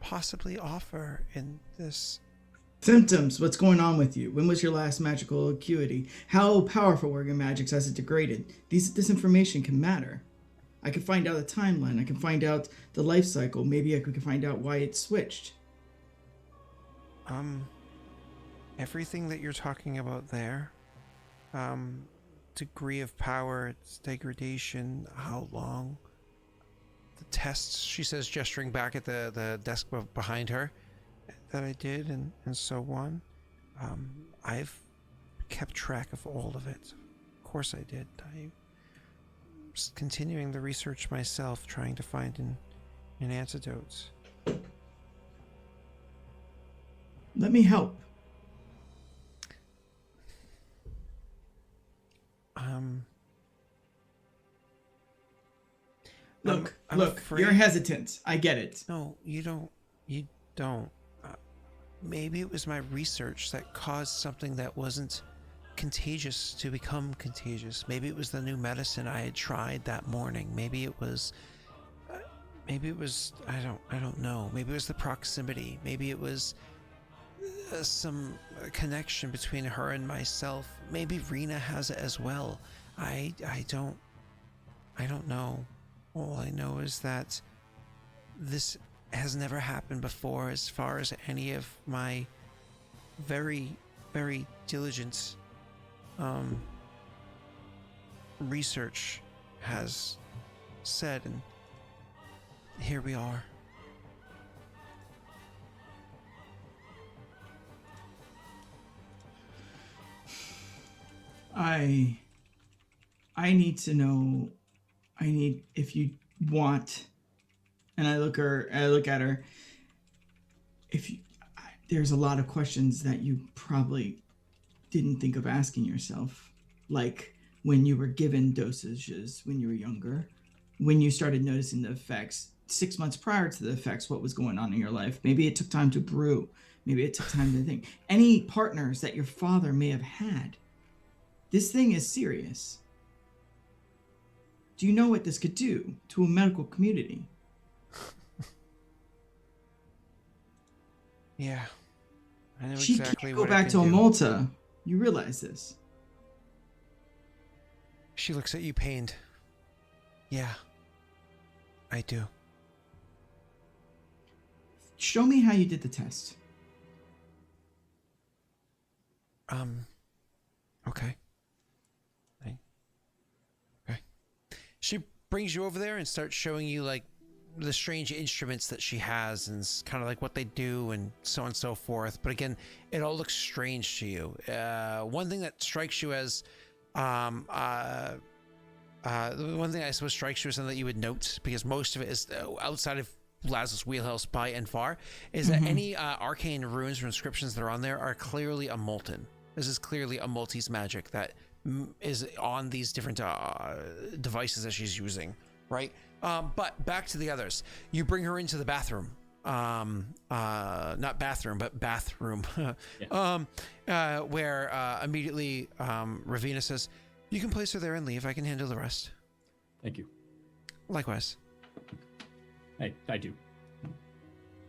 possibly offer in this." Symptoms. What's going on with you? When was your last magical acuity? How powerful were your magics as it degraded? This information can matter. I can find out the timeline. I can find out the life cycle. Maybe I could find out why it switched. Everything that you're talking about there, degree of power, its degradation, how long, the tests, she says, gesturing back at the desk behind her, that I did, and so on. I've kept track of all of it. Of course I did. I'm continuing the research myself, trying to find an antidote. Let me help. Look, I'm look, afraid- you're hesitant. I get it. No, you don't. You don't. Maybe it was my research that caused something that wasn't contagious to become contagious. Maybe it was the new medicine I had tried that morning. Maybe it was. I don't know. Maybe it was the proximity. Maybe it was some connection between her and myself. Maybe Rena has it as well. I don't know. All I know is that this has never happened before, as far as any of my very, very diligent research has said, and here we are. I need to know. If you want, and I look at her. There's a lot of questions that you probably didn't think of asking yourself, like when you were given dosages when you were younger, when you started noticing the effects 6 months prior to the effects, what was going on in your life. Maybe it took time to brew. Maybe it took time to think. Any partners that your father may have had. This thing is serious. Do you know what this could do to a medical community? Yeah. I know She exactly can't go what back it to can do. Amulta. You realize this. She looks at you pained. Yeah. I do. Show me how you did the test. Okay. Okay. She brings you over there and starts showing you like the strange instruments that she has and kind of like what they do and so on and so forth. But again, it all looks strange to you. One thing that strikes you as, the one thing I suppose strikes you as something that you would note, because most of it is outside of Lazlo's wheelhouse by and far, is that any arcane runes or inscriptions that are on there are clearly Amultan. This is clearly Amultese magic that is on these different devices that she's using, right? But back to the others. You bring her into the bathroom. Not bathroom, but bathroom. Where immediately Ravina says, "You can place her there and leave. I can handle the rest." Thank you. Likewise. I do.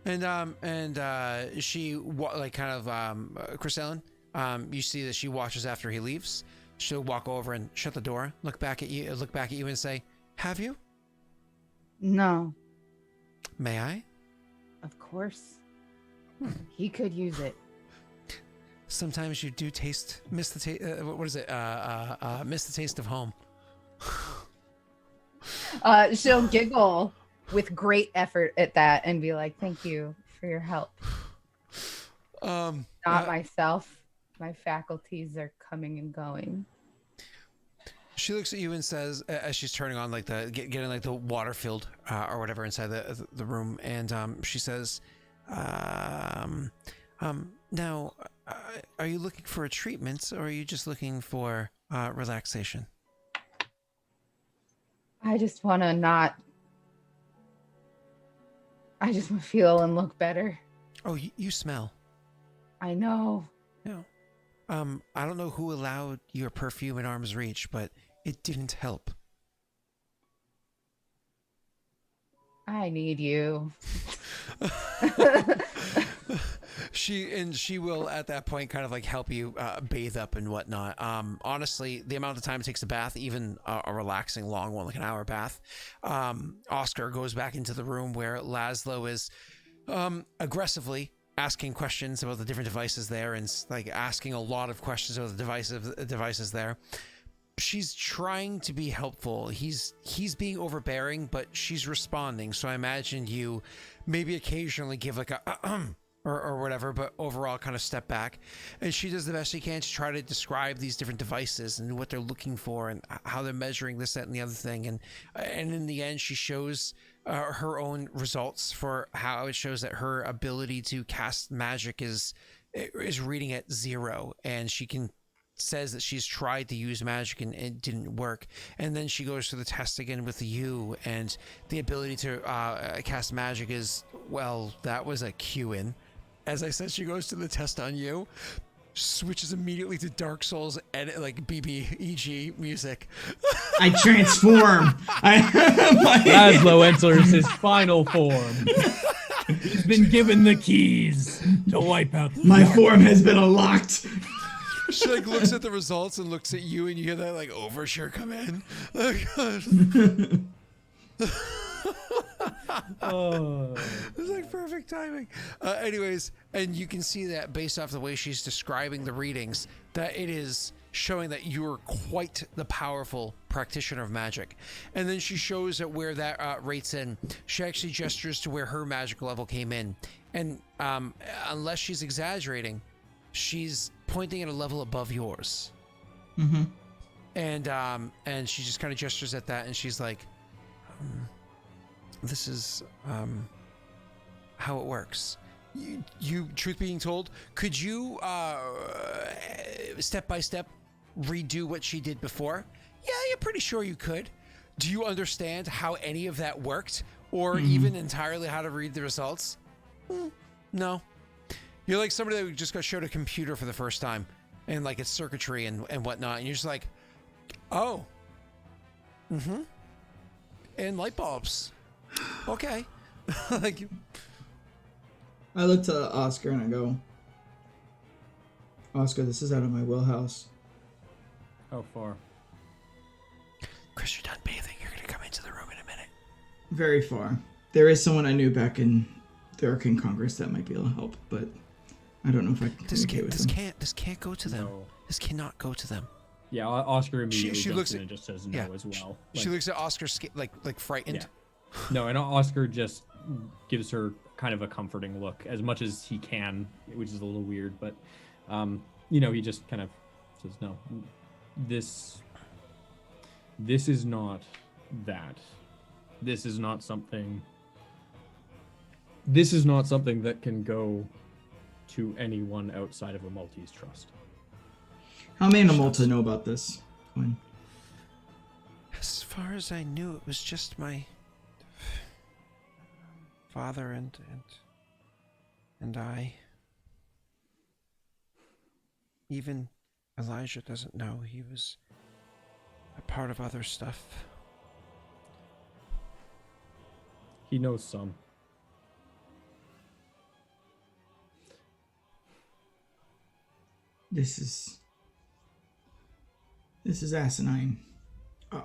And she Chris Ellen, you see that she watches after he leaves. She'll walk over and shut the door, look back at you and say, "Have you? No, May I?" of course. He could use it. Sometimes you do miss the taste. What is it? Miss the taste of home. She'll giggle with great effort at that and be like, "Thank you for your help." Not myself. My faculties are coming and going. She looks at you and says, as she's turning on like getting like the water filled or whatever inside the room, and she says, "Now, are you looking for a treatment or are you just looking for relaxation?" I just want to feel and look better. Oh, you smell. I know. No. I don't know who allowed your perfume at arm's reach, but it didn't help. I need you. She will at that point kind of like help you bathe up and whatnot. Honestly, the amount of time it takes to bath, even a relaxing long one, like an hour bath, Oscar goes back into the room where Laszlo is aggressively asking questions about the different devices there, and like asking a lot of questions about the devices there. She's trying to be helpful. He's being overbearing, but she's responding. So I imagine you maybe occasionally give like a or whatever, but overall kind of step back. And she does the best she can to try to describe these different devices and what they're looking for and how they're measuring this, that, and the other thing. And in the end, she shows her own results for how it shows that her ability to cast magic is reading at 0, and she says that she's tried to use magic and it didn't work. And then she goes through the test again with you, and the ability to cast magic is, well, that was a Q in. As I said, she goes to the test on you, switches immediately to Dark Souls and like BBEG music. I transform. Laszlo enters his final form. He's been given the keys to wipe out the My dark. form has been unlocked. She like looks at the results and looks at you, and you hear that like overture come in. Oh. It's like perfect timing. Anyways, and you can see that based off the way she's describing the readings, that it is showing that you're quite the powerful practitioner of magic. And then she shows that where that rates in, she actually gestures to where her magic level came in. And unless she's exaggerating, she's pointing at a level above yours. Mm-hmm. And she just kind of gestures at that, and she's like, this is how it works. You truth being told, could you step by step redo what she did before? Yeah, you're pretty sure you could. Do you understand how any of that worked, or even entirely how to read the results? No. You're like somebody that just got showed a computer for the first time, and like its circuitry and whatnot, and you're just like, oh, and light bulbs, okay, like. I look to Oscar and I go, Oscar, this is out of my wheelhouse. How far? Chris, you're done bathing. You're gonna come into the room in a minute. Very far. There is someone I knew back in the Arcane Congress that might be able to help, but I don't know if I can communicate with them. This can't go to them. No. This cannot go to them. Yeah, Oscar immediately she jumps looks in at- and just says no yeah, as well. She looks at Oscar like frightened. Yeah. No, and Oscar just gives her kind of a comforting look as much as he can, which is a little weird, but he just kind of says, no, this is not that. This is not something that can go to anyone outside of a Maltese trust. How many in Amulta know about this? Gwen? As far as I knew, it was just my father and I. Even Elijah doesn't know. He was a part of other stuff. He knows some. This is asinine.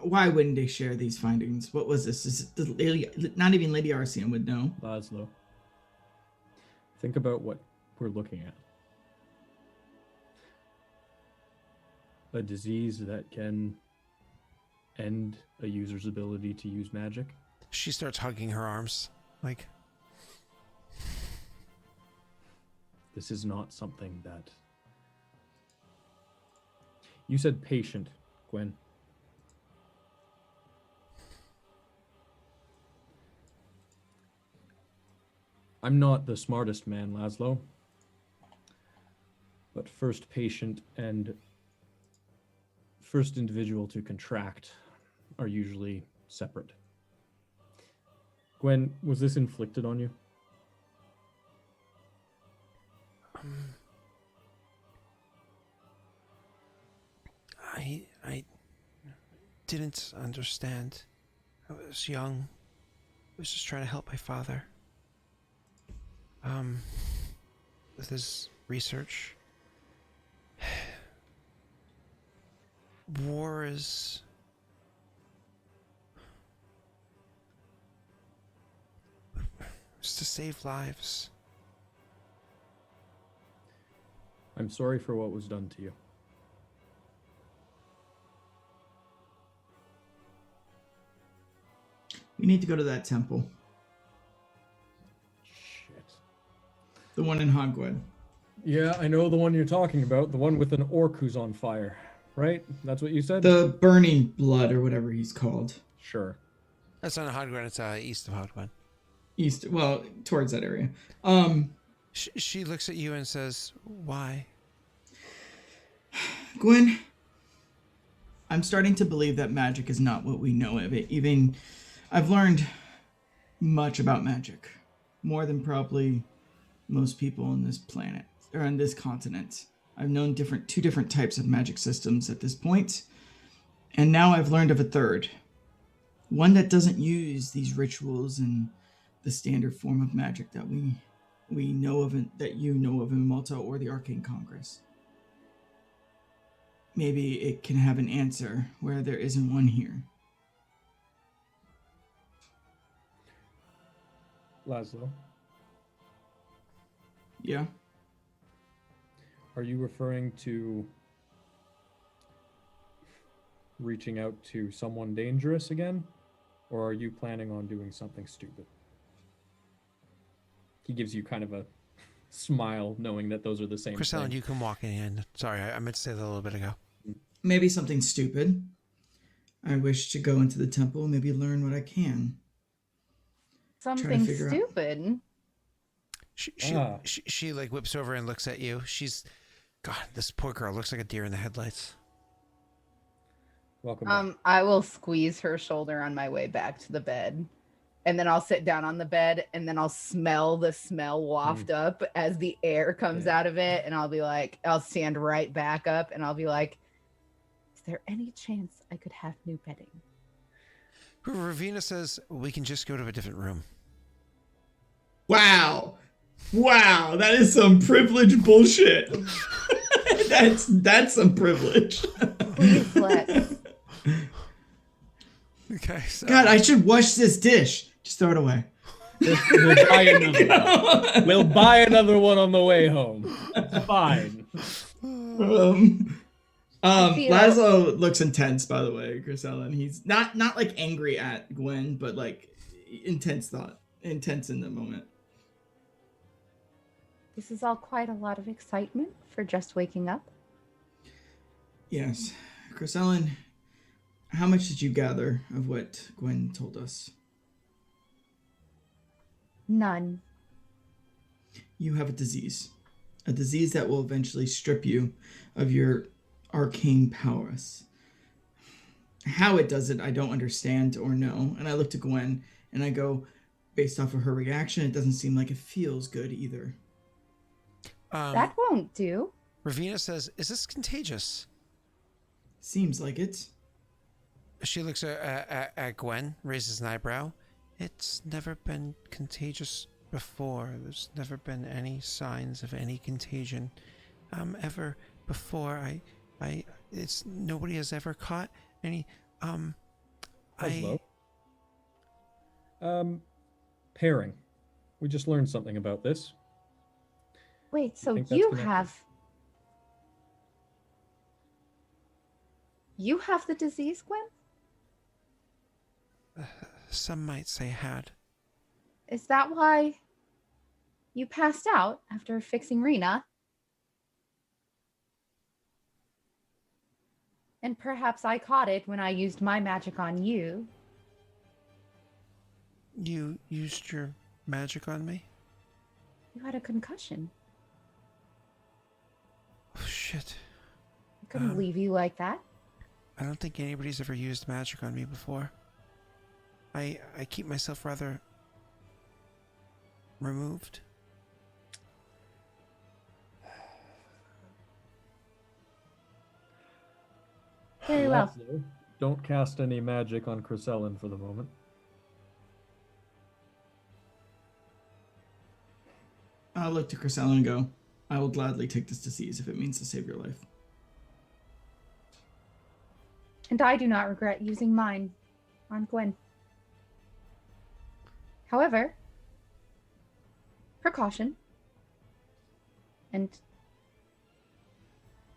Why wouldn't they share these findings? What was this? Is it the lady, not even Lady Arcene would know. Laszlo, think about what we're looking at. A disease that can end a user's ability to use magic. She starts hugging her arms, like. This is not something that... You said patient, Gwen. I'm not the smartest man, Laszlo. But first patient and first individual to contract are usually separate. Gwen, was this inflicted on you? I didn't understand. I was young. I was just trying to help my father. With his research. War is... It's to save lives. I'm sorry for what was done to you. We need to go to that temple. Shit. The one in Hogwood. Yeah, I know the one you're talking about. The one with an orc who's on fire, right? That's what you said? The Burning Blood, or whatever he's called. Sure. That's not Hogwen, it's east of Hogwen. East, well, towards that area. She looks at you and says, why? Gwen, I'm starting to believe that magic is not what we know of it. Even I've learned much about magic, more than probably most people on this planet or on this continent. I've known two different types of magic systems at this point, and now I've learned of a third, one that doesn't use these rituals and the standard form of magic that we know of, that you know of in Malta or the Arcane Congress. Maybe it can have an answer where there isn't one here. Laszlo, Yeah? are you referring to reaching out to someone dangerous again? Or are you planning on doing something stupid? He gives you kind of a smile, knowing that those are the same Chris thing. Allen, you can walk in. Sorry, I meant to say that a little bit ago. Maybe something stupid. I wish to go into the temple, maybe learn what I can. Something figure out- stupid. She like whips over and looks at you. God, this poor girl looks like a deer in the headlights. Welcome back. I will squeeze her shoulder on my way back to the bed and then I'll sit down on the bed, and then I'll smell the smell waft up as the air comes out of it, and I'll be like, I'll stand right back up, and I'll be like, is there any chance I could have new bedding? Ravina says, we can just go to a different room. Wow. That is some privilege bullshit. that's some privilege. Please let's. Okay, so... God, I should wash this dish. Just throw it away. We'll buy another one. We'll buy another one on the way home. It's fine. Laszlo looks intense, by the way, Grisella, and he's not like angry at Gwen, but like intense in the moment. This is all quite a lot of excitement for just waking up. Yes. Grisella, how much did you gather of what Gwen told us? None. You have a disease that will eventually strip you of your arcane powers. How it does it, I don't understand or know. And I look to Gwen and I go, based off of her reaction, it doesn't seem like it feels good either. That won't do. Ravina says, is this contagious? Seems like it. She looks at Gwen, raises an eyebrow. It's never been contagious before. There's never been any signs of any contagion ever before. Nobody has ever caught any. Hello. Pairing. We just learned something about this. Wait, so think that's you connected. have the disease, Gwen? Some might say had. Is that why you passed out after fixing Rena? And perhaps I caught it when I used my magic on you. You used your magic on me? You had a concussion. Oh, shit. I couldn't leave you like that. I don't think anybody's ever used magic on me before. I keep myself rather removed. Very well. Laszlo, don't cast any magic on Cresellen for the moment. I'll look to Grisella and go, I will gladly take this disease if it means to save your life. And I do not regret using mine on Gwen. However, precaution. And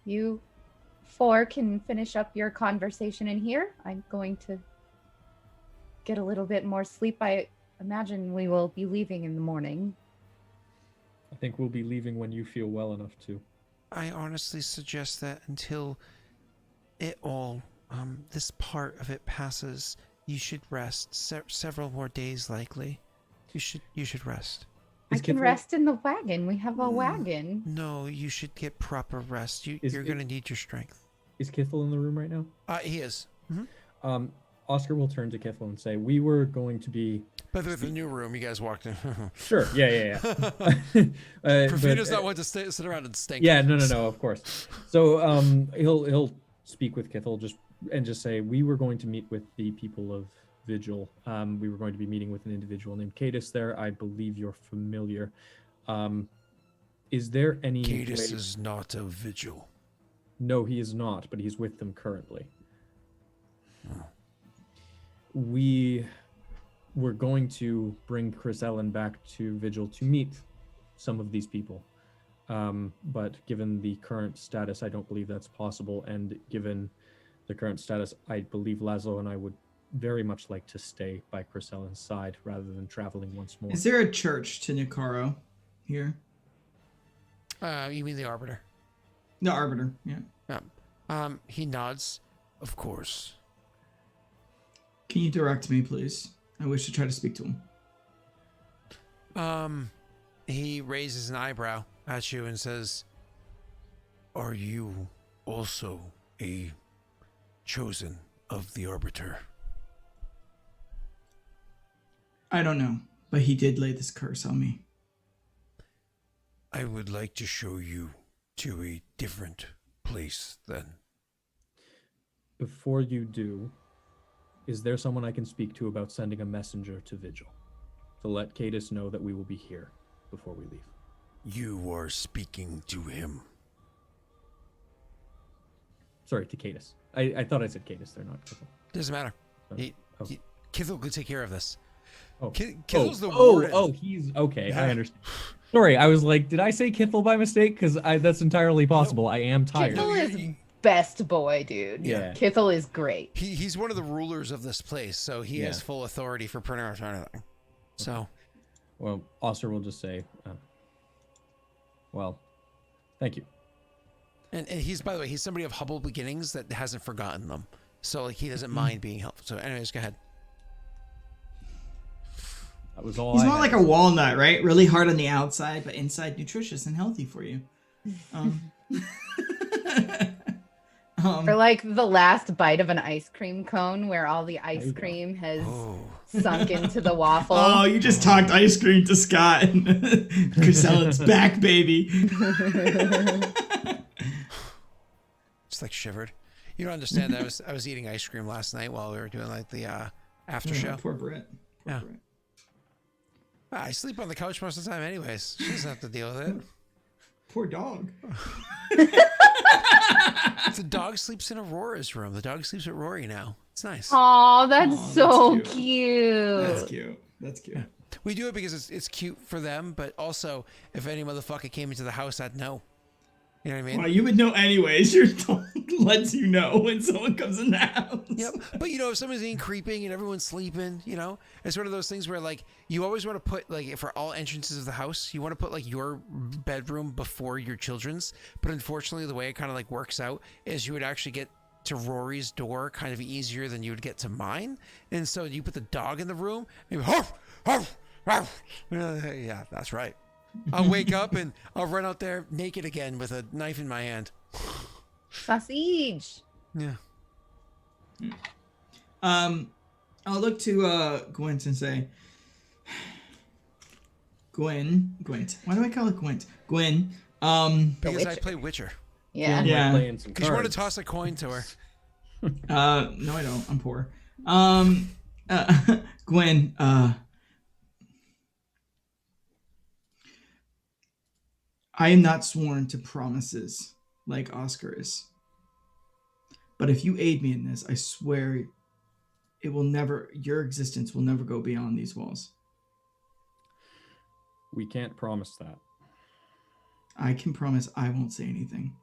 you four can finish up your conversation in here. I'm going to get a little bit more sleep. I imagine we will be leaving in the morning. I think we'll be leaving when you feel well enough to. I honestly suggest that until it all, this part of it passes, you should rest. Several more days, likely. You should rest. I can rest in the wagon. We have a wagon. No, you should get proper rest. You're going to need your strength. Is Kithel in the room right now? He is. Mm-hmm. Oscar will turn to Kithel and say, we were going to be... By the way, the new room you guys walked in. Sure, yeah. Perfina's not one to sit around and stink. Yeah, no, of course. So he'll speak with Kithel just say, we were going to meet with the people of Vigil. We were going to be meeting with an individual named Cadus there. I believe you're familiar. Is there any... Cadus is not a Vigil. No, he is not, but he's with them currently. Oh. We were going to bring Chris Ellen back to Vigil to meet some of these people. But given the current status, I don't believe that's possible. And given the current status, I believe Laszlo and I would very much like to stay by Chris Ellen's side rather than traveling once more. Is there a church to Nicaro here? You mean the Arbiter? The Arbiter, yeah. He nods. Of course. Can you direct me, please? I wish to try to speak to him. He raises an eyebrow at you and says, Are you also a chosen of the Arbiter? I don't know, but he did lay this curse on me. I would like to show you to a different place then. Before you do, is there someone I can speak to about sending a messenger to Vigil to let Cadus know that we will be here before we leave? You are speaking to him. Sorry, to Cadus. I thought I said Cadus. They're not. Doesn't matter. Oh. Kithel could take care of this. Oh. Kithel's the warden. He's okay. Yeah. I understand. Sorry, I was like, did I say Kithel by mistake? Because that's entirely possible. I am tired. Kithel is best boy, dude. Yeah. Kithel is great. He's one of the rulers of this place, so he Yeah. has full authority for pretty much anything. So, Well, Oster will just say, well, thank you. and he's, by the way, he's somebody of humble beginnings that hasn't forgotten them. So like he doesn't mind being helpful. So anyways, go ahead. That was all He's I more had. like a walnut, right? Really hard on the outside, but inside nutritious and healthy for you. Or like the last bite of an ice cream cone where all the ice you go. cream has Oh, sunk into the waffle. Oh, you just talked ice cream to Scott. Griselda's back, baby. just like shivered. You don't understand. I was eating ice cream last night while we were doing like the after show. Poor Britt. Poor Yeah. Britt. I sleep on the couch most of the time, anyways. She doesn't have to deal with it. Poor dog. The dog sleeps in Aurora's room. The dog sleeps with Rory now. It's nice. Oh, that's Aw, so that's cute. That's cute. That's cute. We do it because it's cute for them, but also if any motherfucker came into the house, I'd know. You know what I mean? Well, you would know anyways. Your dog lets you know when someone comes in the house. Yep. But you know, if someone's in creeping and everyone's sleeping, you know, it's one of those things where like you always want to put like for all entrances of the house, you want to put like your bedroom before your children's. But unfortunately, the way it kind of like works out is you would actually get to Rory's door kind of easier than you would get to mine. And so you put the dog in the room and yeah, that's right. I'll wake up and I'll run out there naked again with a knife in my hand. Sausage. Yeah. I'll look to Gwent and say, Gwent. Why do I call it Gwent? Gwen. Because I Witcher. play Witcher. Yeah. Yeah. Playing some Because you want to cards. toss a coin to her. No, I don't. I'm poor. Gwen. I am not sworn to promises like Oscar is. But if you aid me in this, I swear your existence will never go beyond these walls. We can't promise that. I can promise I won't say anything.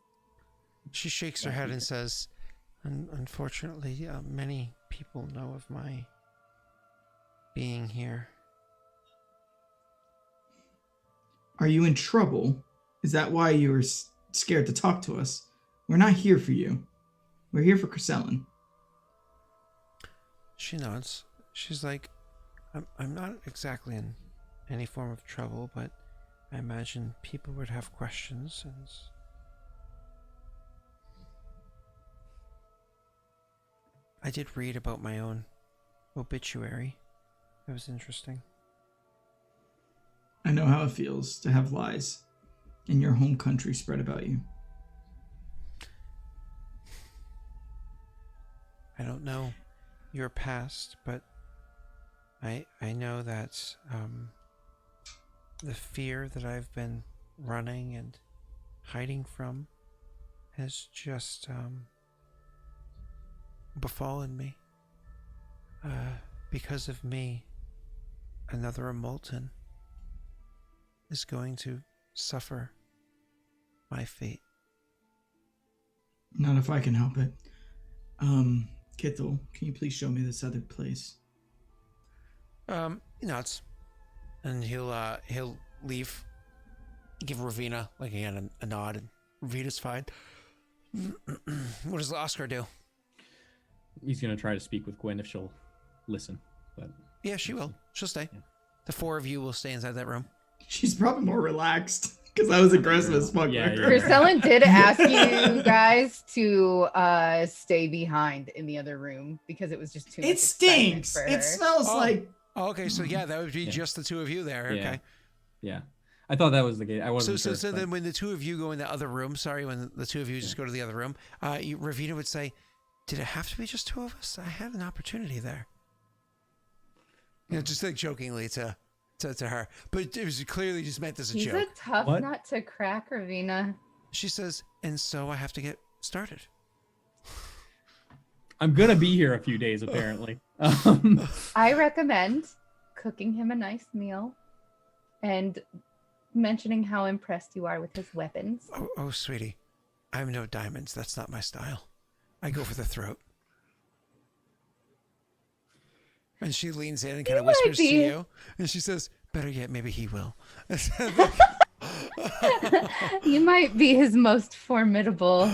She shakes her head and says, unfortunately, many people know of my being here. Are you in trouble? Is that why you were scared to talk to us? We're not here for you. We're here for Crisellan. She nods. She's like, I'm not exactly in any form of trouble, but I imagine people would have questions and... I did read about my own obituary. It was interesting. I know how it feels to have lies in your home country spread about you. I don't know your past, but I know that the fear that I've been running and hiding from has just befallen me. Because of me, another Amultan is going to suffer my fate. Not if I can help it. Kithel, can you please show me this other place? He nods, and he'll leave. Give Ravina like again a nod, and Ravina's fine. What does Oscar do? He's gonna try to speak with Gwen if she'll listen. But Yeah, she will. She'll stay. Yeah. The four of you will stay inside that room. She's probably more relaxed because I was aggressive as fuck. Yeah, with yeah. her. Crisellan did ask you guys to stay behind in the other room because it was just too much It stinks. excitement for It her. smells like Oh, okay, so yeah, that would be Yeah. just the two of you there. Yeah. Okay. Yeah. I thought that was the case. I wasn't So sure. but- then when the two of you go in the other room, when the two of you just go to the other room, Ravina would say, "Did it have to be just two of us? I had an opportunity there." Just like jokingly to her, but it was clearly just meant as a He's joke. a tough What? nut to crack, Ravina. She says, "And so I have to get started." I'm gonna be here a few days apparently. I recommend cooking him a nice meal and mentioning how impressed you are with his weapons. Oh, sweetie, I have no diamonds. That's not my style. I go for the throat. And she leans in and kind of whispers to be. you, and she says, "Better yet, maybe he will." You might be his most formidable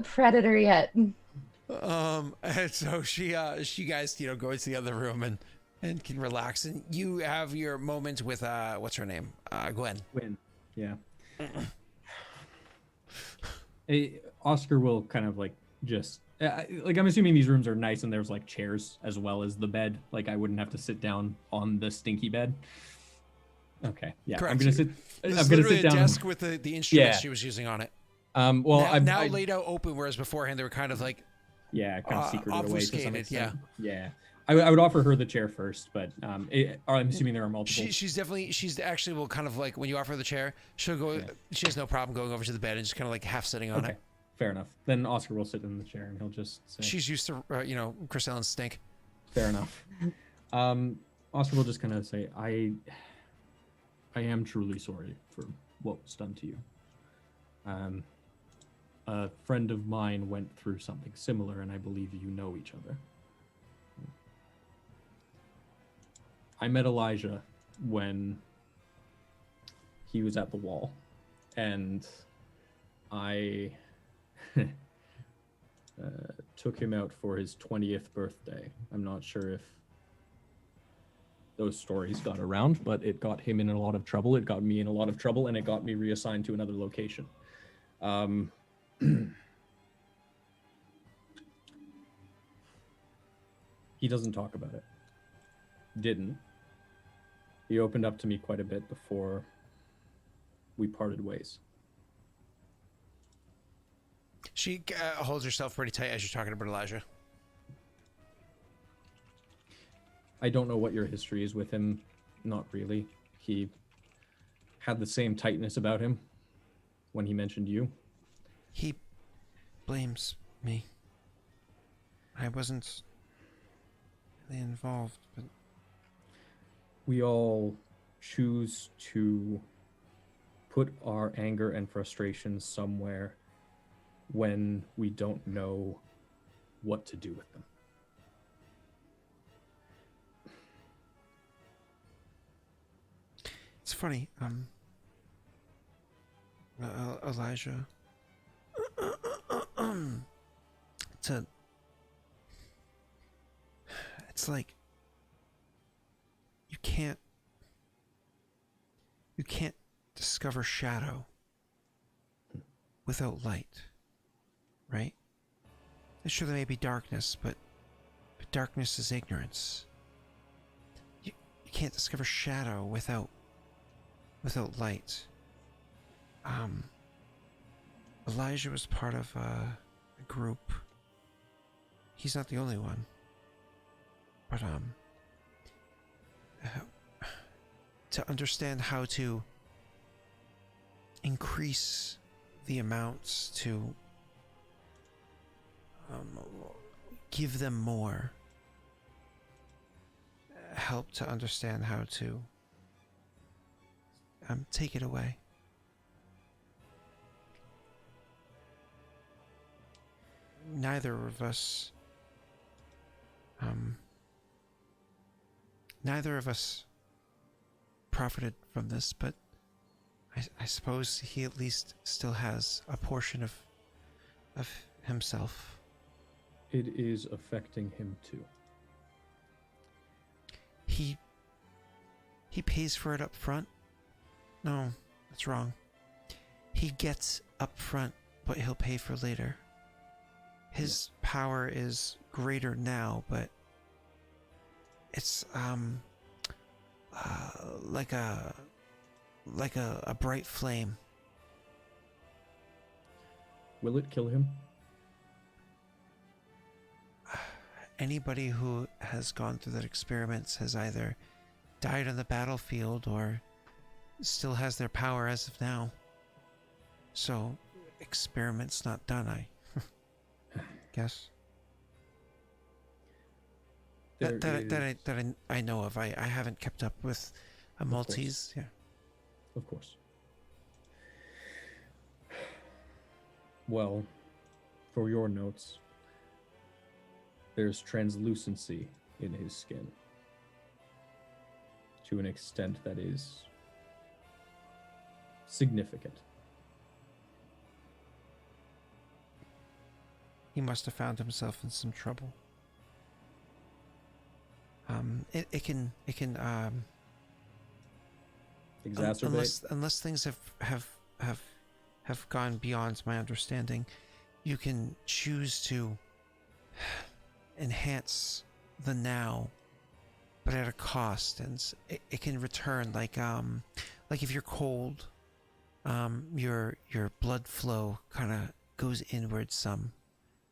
predator yet. And so she guys, go into the other room and can relax, and you have your moment with what's her name, Gwen. Win. Yeah. Oscar will kind of like just like I'm assuming these rooms are nice and there's like chairs as well as the bed. Like I wouldn't have to sit down on the stinky bed. Okay. Yeah. Correct. I'm gonna sit. There's I'm gonna literally sit down. a desk with the instruments Yeah. she was using on it. Well, now I laid out open, whereas beforehand they were kind of like yeah, kind of secreted away to some obfuscated, extent. Yeah. I would offer her the chair first, but I'm assuming there are multiple. she's actually will kind of like when you offer her the chair, she'll go. Yeah. She has no problem going over to the bed and just kind of like half sitting on Okay. it. Fair enough. Then Oscar will sit in the chair and he'll just say, She's used to Chris Ellen's stink. fair enough. Oscar will just kind of say, I am truly sorry for what was done to you. A friend of mine went through something similar, and I believe you know each other. I met Elijah when he was at the wall, and I took him out for his 20th birthday. I'm not sure if those stories got around, but it got him in a lot of trouble. It got me in a lot of trouble, and it got me reassigned to another location. He doesn't talk about it. Didn't. He opened up to me quite a bit before we parted ways. She holds herself pretty tight as you're talking about Elijah. I don't know what your history is with him. Not really. He had the same tightness about him when he mentioned you. He blames me. I wasn't really involved, but We all choose to put our anger and frustration somewhere when we don't know what to do with them. it's funny. Elijah. It's like you can't discover shadow without light, right? Sure, there may be darkness, but darkness is ignorance. You can't discover shadow without light. Elijah was part of a group. He's not the only one. But to understand how to increase the amounts, to give them more, help to understand how to take it away. Neither of us profited from this, but I suppose he at least still has a portion of himself. It is affecting him too. He pays for it up front. No, that's wrong. He gets up front, but he'll pay for later. His power is greater now, but It's like a bright flame. Will it kill him? Anybody who has gone through that experience has either died on the battlefield or still has their power as of now. So, experiment's not done, I guess. That I know of. I haven't kept up with Amultese. Yeah. Of course. Well, for your notes, there's translucency in his skin to an extent that is significant. He must have found himself in some trouble. It can Exacerbate. unless things have gone beyond my understanding, you can choose to enhance the now, but at a cost, and it can return like if you're cold, your blood flow kind of goes inward some,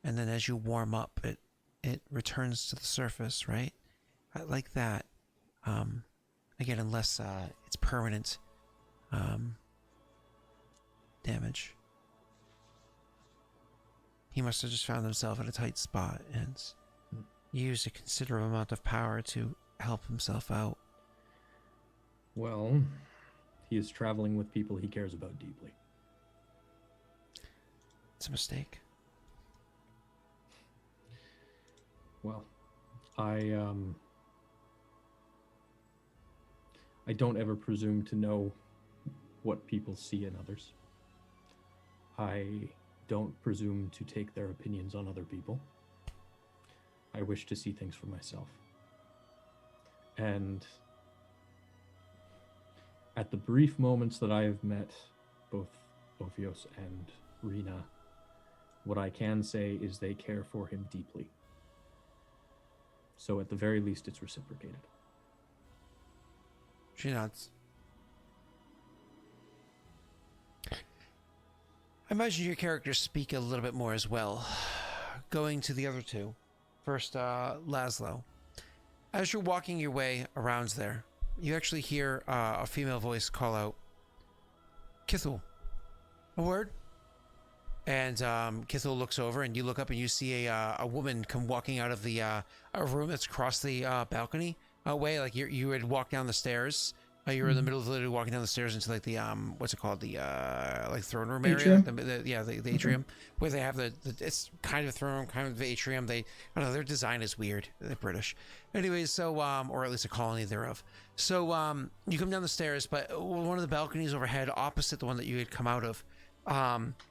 and then as you warm up, it returns to the surface, right? Like that. Again, unless it's permanent damage. He must have just found himself in a tight spot and used a considerable amount of power to help himself out. Well, he is traveling with people he cares about deeply. It's a mistake. Well, I don't ever presume to know what people see in others. I don't presume to take their opinions on other people. I wish to see things for myself. And at the brief moments that I have met both Ophios and Rena, what I can say is they care for him deeply. So at the very least, it's reciprocated. She nods. I imagine your characters speak a little bit more as well. Going to the other two. First, Laszlo. As you're walking your way around there, you actually hear a female voice call out, Kithul, a word? And Kithul looks over, and you look up and you see a woman come walking out of the a room that's across the balcony way. Like you had walked down the stairs. You were in the middle of literally walking down the stairs into like the what's it called, the like throne room area, the atrium, where they have the it's kind of a throne room, kind of the atrium. I don't know, their design is weird. They're British, anyways. So or at least a colony thereof. So you come down the stairs, but one of the balconies overhead, opposite the one that you had come out of,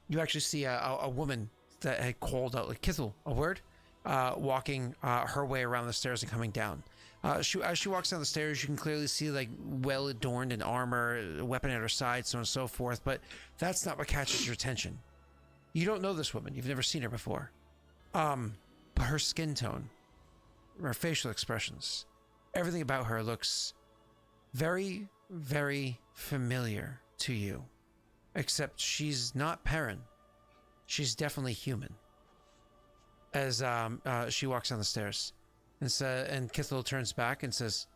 you actually see a woman that had called out like Kithul, a word, walking her way around the stairs and coming down. As she walks down the stairs, you can clearly see like well adorned in armor, a weapon at her side, so on and so forth. But that's not what catches your attention. You don't know this woman. You've never seen her before. But her skin tone, her facial expressions, everything about her looks very, very familiar to you. Except she's not Perrin. She's definitely human. As she walks down the stairs. And Kithul turns back and says,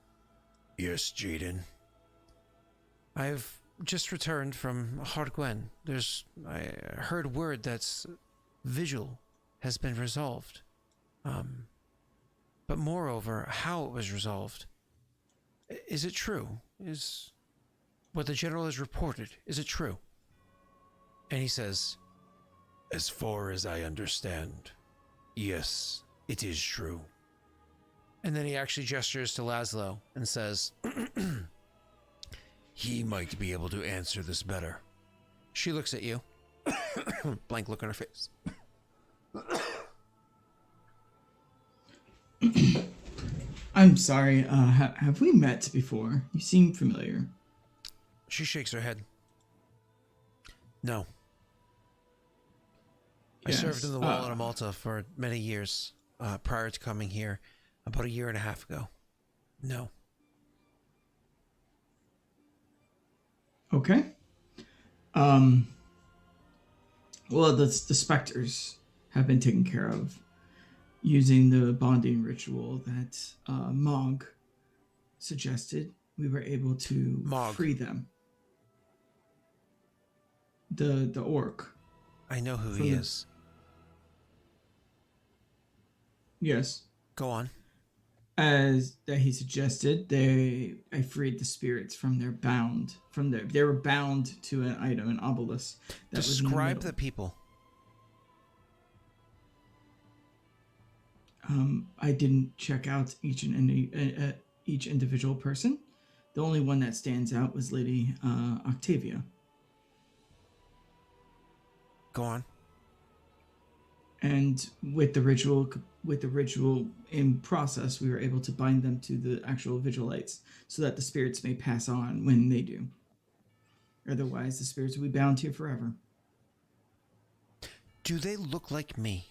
Yes, Jaden. I've just returned from Hardgwen. I heard word that's Vigil has been resolved. But moreover, how it was resolved. Is it true? Is what the general has reported, is it true? And he says, As far as I understand, yes, it is true. And then he actually gestures to Laszlo and says, He might be able to answer this better. She looks at you. Blank look on her face. I'm sorry, have we met before? You seem familiar. She shakes her head. No. I served in the wall in Amulta for many years, prior to coming here about a year and a half ago. No. Okay. Well, the specters have been taken care of using the bonding ritual that Mog suggested. We were able to Mog. free them. The orc. I know who From he the- is. Yes. Go on. As that he suggested, I freed the spirits from their bound they were bound to an item, an obelisk. That was in the Describe middle. the people. I didn't check out each individual person. The only one that stands out was Lady Octavia. Go on. And with the ritual in process, we were able to bind them to the actual vigilites so that the spirits may pass on when they do. Otherwise, the spirits will be bound here forever. Do they look like me?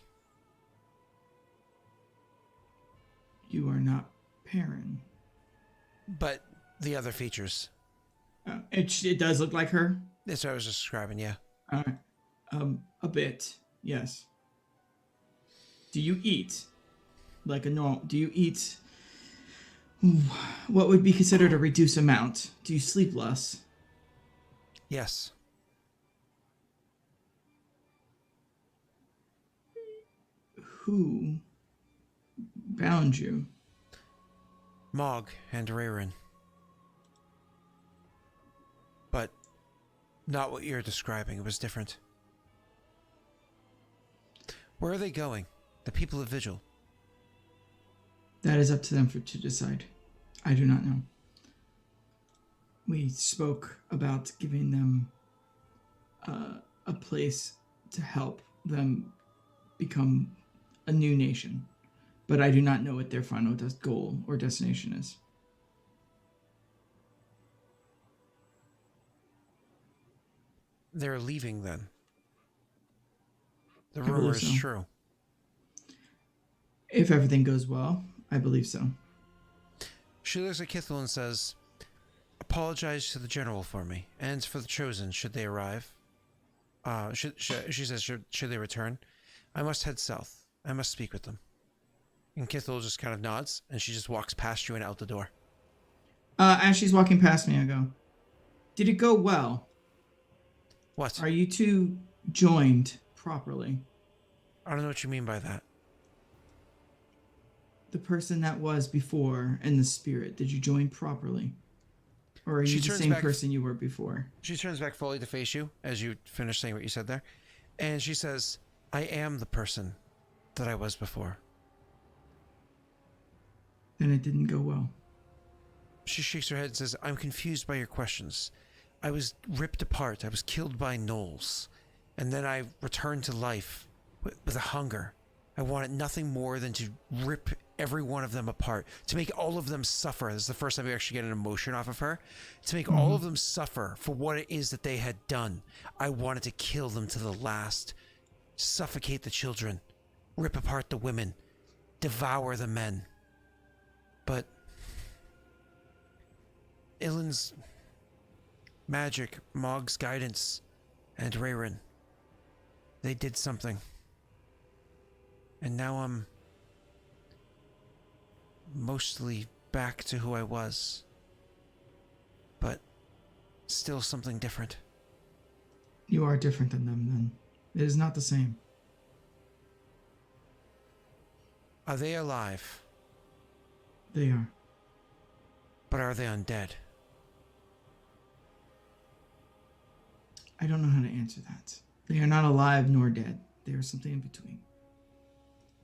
You are not Perrin. But the other features. It does look like her. That's what I was just describing, yeah. A bit, yes. Do you eat like a normal? Do you eat what would be considered a reduced amount? Do you sleep less? Yes. Who bound you? Mog and Rayrin. But not what you're describing. It was different. Where are they going? The people of Vigil. That is up to them to decide. I do not know. We spoke about giving them a place to help them become a new nation, but I do not know what their final goal or destination is. They're leaving then. The I believe rumor is so. true. If everything goes well, I believe so. She looks at Kithel and says, apologize to the general for me, and for the chosen should they arrive. She says, should they return? I must head south. I must speak with them. And Kithel just kind of nods, and she just walks past you and out the door. As she's walking past me, I go, did it go well? What? Are you two joined properly? I don't know what you mean by that. The person that was before and the spirit, did you join properly? Or are you the same person you were before? She turns back fully to face you as you finish saying what you said there. And she says, I am the person that I was before. Then it didn't go well. She shakes her head and says, I'm confused by your questions. I was ripped apart. I was killed by gnolls. And then I returned to life with a hunger. I wanted nothing more than to rip every one of them apart, to make all of them suffer. This is the first time we actually get an emotion off of her. To make all of them suffer for what it is that they had done. I wanted to kill them to the last, suffocate the children, rip apart the women, devour the men. But Ilan's magic, Mog's guidance, and Rayrin, they did something. And now I'm mostly back to who I was. But still something different. You are different than them then. It is not the same. Are they alive? They are. But are they undead? I don't know how to answer that. They are not alive nor dead. They are something in between.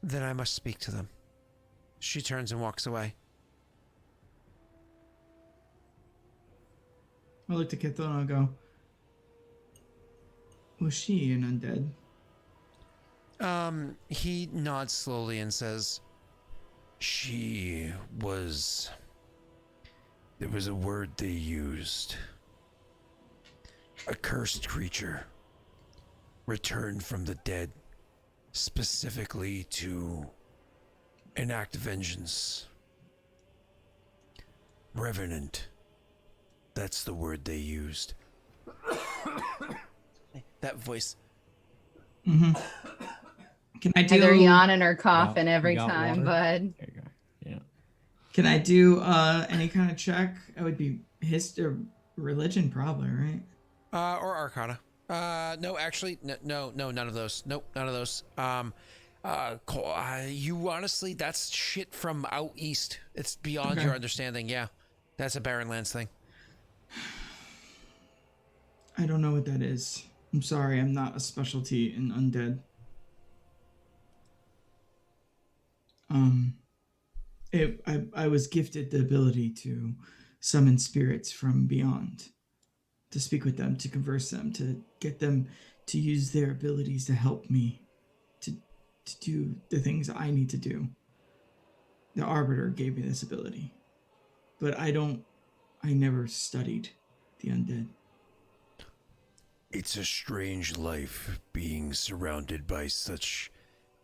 Then I must speak to them. She turns and walks away. I look to Kithel and I'll go, was she an undead? He nods slowly and says, She was... There was a word they used. A cursed creature. Returned from the dead. Specifically to enact vengeance. Revenant. That's the word they used. That voice. Mm-hmm. Can I do? Either yawning or coughing You every got time, water? bud. There you go. Yeah. Can I do any kind of check? It would be history, religion, probably, right? Or Arcana. No, actually, no, none of those. Nope, none of those. You honestly, that's shit from out east. It's beyond your understanding. Yeah, that's a Barren Lands thing. I don't know what that is. I'm sorry, I'm not a specialty in undead. I was gifted the ability to summon spirits from beyond, to speak with them, to converse them, to get them to use their abilities to help me to do the things I need to do. The Arbiter gave me this ability, but I never studied the undead. It's a strange life being surrounded by such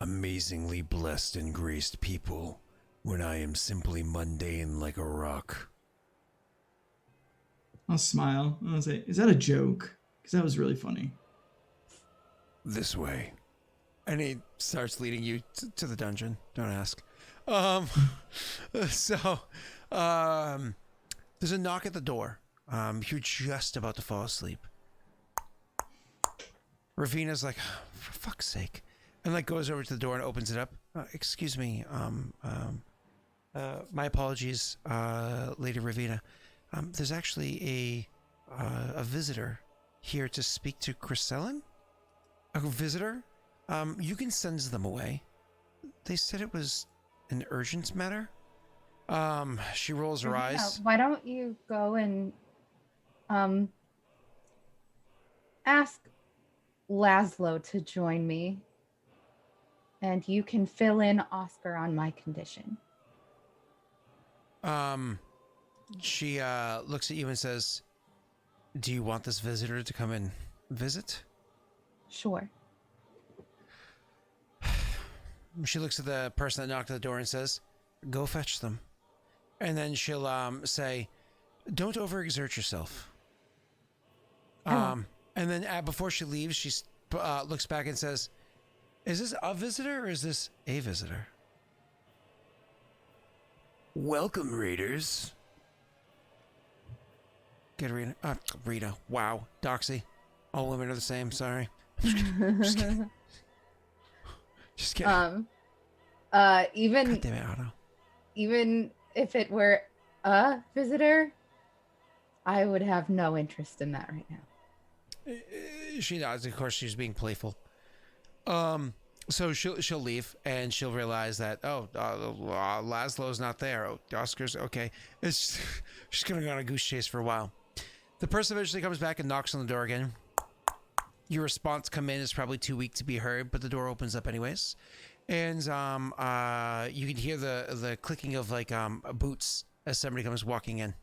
amazingly blessed and graced people when I am simply mundane like a rock. I'll smile. I'll say, is that a joke? Because that was really funny. This way. And he starts leading you to the dungeon. Don't ask. There's a knock at the door. You're just about to fall asleep. Ravina's like, for fuck's sake. And like goes over to the door and opens it up. Excuse me. My apologies, Lady Ravina. There's actually a visitor here to speak to Crescellin. A visitor? You can send them away. They said it was an urgent matter. She rolls her eyes. Why don't you go and ask Laszlo to join me, and you can fill in Oscar on my condition. She looks at you and says, "Do you want this visitor to come and visit?" Sure. She looks at the person that knocked at the door and says, "Go fetch them." And then she'll say, "Don't overexert yourself." And then before she leaves, she looks back and says, "Is this a visitor or is this a visitor?" Welcome, Raiders. Get Rita. Rita. Wow. Doxy. All women are the same. Sorry. Just kidding. Just kidding. Even God damn it, Otto. even if it were a visitor, I would have no interest in that right now. She nods. Of course, she's being playful. So she'll leave and she'll realize that Laszlo's not there. Oh, Oscar's okay. She's gonna go on a goose chase for a while. The person eventually comes back and knocks on the door again. Your response come in is probably too weak to be heard, but the door opens up anyways, and you can hear the clicking of like boots as somebody comes walking in.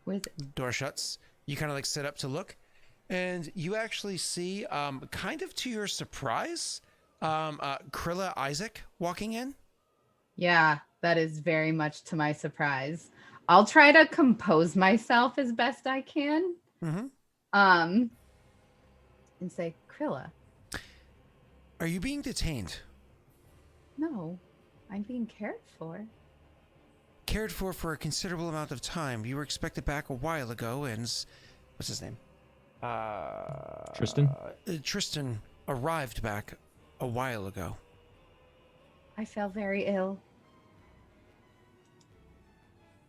With Door shuts. You kind of like sit up to look, and you actually see, kind of to your surprise, Krilla Isaac walking in. Yeah, that is very much to my surprise. I'll try to compose myself as best I can. Mm-hmm. And say, Krilla. Are you being detained? No, I'm being cared for. Cared for a considerable amount of time. You were expected back a while ago, and what's his name? Tristan? Tristan arrived back a while ago. I fell very ill.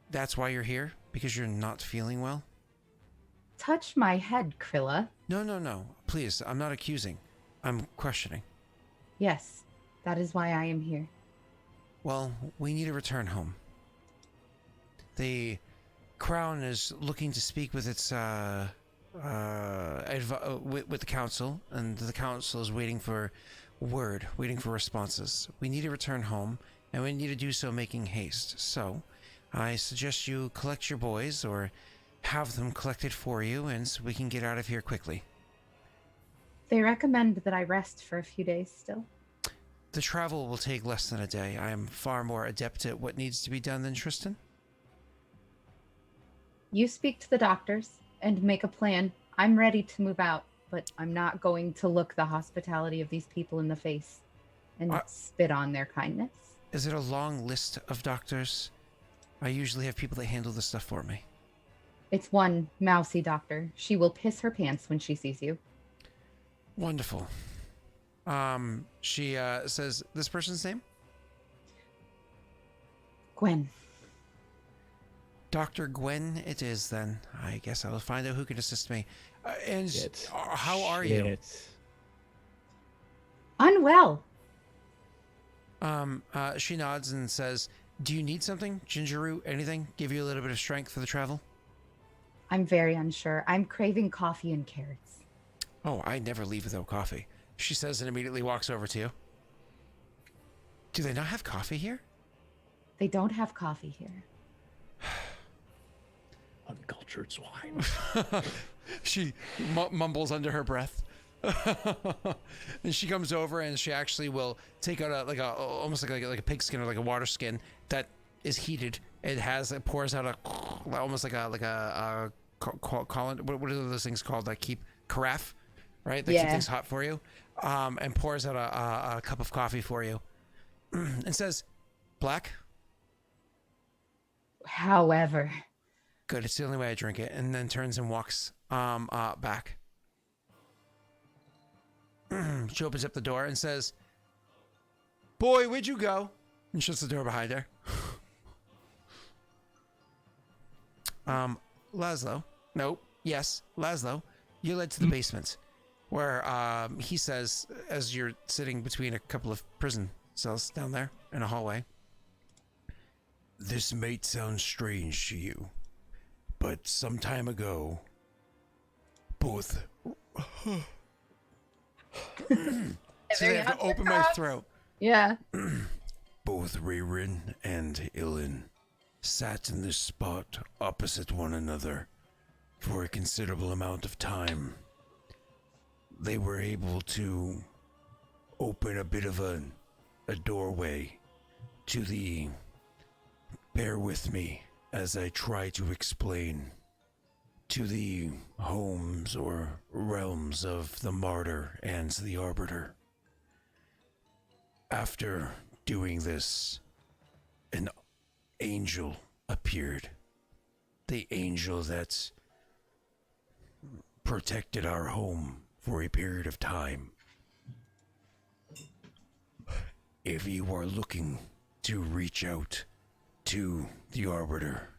That's why you're here? Because you're not feeling well? Touch my head, Krilla. No. Please, I'm not accusing. I'm questioning. Yes, that is why I am here. Well, we need to return home. The Crown is looking to speak with its with the council, and the council is waiting for responses. We need to return home, and we need to do so making haste. So, I suggest you collect your boys, or have them collected for you, and so we can get out of here quickly. They recommend that I rest for a few days still. The travel will take less than a day. I am far more adept at what needs to be done than Tristan. You speak to the doctors and make a plan. I'm ready to move out, but I'm not going to look the hospitality of these people in the face and spit on their kindness. Is it a long list of doctors? I usually have people that handle this stuff for me. It's one mousy doctor. She will piss her pants when she sees you. Wonderful. She says this person's name? Gwen. Dr. Gwen it is then. I guess I will find out who can assist me. How are you? Unwell. She nods and says, do you need something? Ginger root? Anything? Give you a little bit of strength for the travel? I'm very unsure. I'm craving coffee and carrots. Oh, I never leave without coffee. She says and immediately walks over to you. Do they not have coffee here? They don't have coffee here. Uncultured swine. She mumbles under her breath. And she comes over and she actually will take out almost like a pig skin or like a water skin that is heated. It pours out almost like a what are those things called that keep carafe, right? That keep things hot for you. And pours out a cup of coffee for you, and says, "Black." However. Good. It's the only way I drink it. And then turns and walks back. She opens up the door and says, "Boy, where'd you go?" And shuts the door behind her. Laszlo. Nope. Yes, Laszlo. You're led to the basement, where he says, as you're sitting between a couple of prison cells down there in a hallway. This might sound strange to you, but some time ago, both... So they have to open my throat. Yeah. Both Rayrin and Ilin sat in this spot opposite one another for a considerable amount of time. They were able to open a bit of a doorway to the... Bear with me as I try to explain, to the homes or realms of the Martyr and the Arbiter. After doing this, an angel appeared. The angel that protected our home for a period of time. If you are looking to reach out to the Arbiter,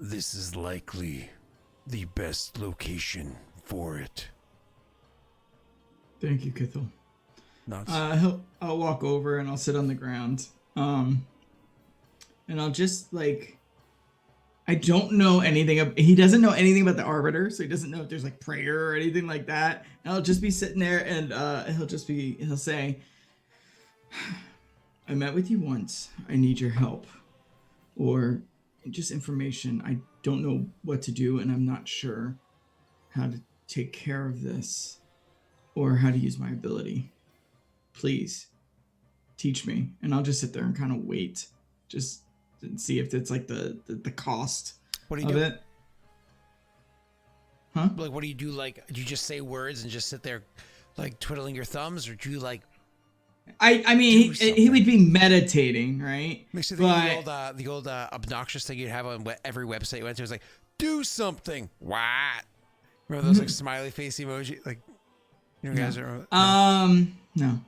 this is likely the best location for it. Thank you, Kithel. Nuts. I'll walk over and I'll sit on the ground. And I'll just I don't know anything. He doesn't know anything about the Arbiter, so he doesn't know if there's prayer or anything like that. And I'll just be sitting there, and he'll say, "I met with you once. I need your help, or just information. I don't know what to do, and I'm not sure how to take care of this, or how to use my ability. Please teach me." And I'll just sit there and kind of wait, just to see if it's the cost what do you of do? it. Huh? What do you do? Do you just say words and just sit there, twiddling your thumbs, or do you I mean, he would be meditating, right? Makes you think the old obnoxious thing you'd have on every website you went to. It was do something. What? Remember those smiley face emoji? Guys are no.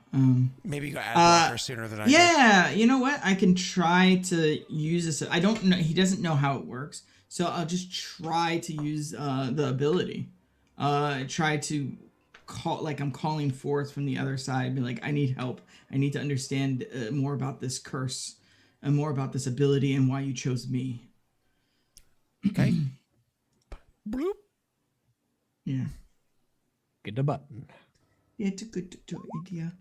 Maybe you got ad blocker sooner than I did. Yeah, you know what? I can try to use this. I don't know. He doesn't know how it works, so I'll just try to use the ability. Try to call, I'm calling forth from the other side. Be I need help. I need to understand more about this curse and more about this ability and why you chose me. Okay. Bloop. Yeah. Get the button. Yeah, it's a good idea.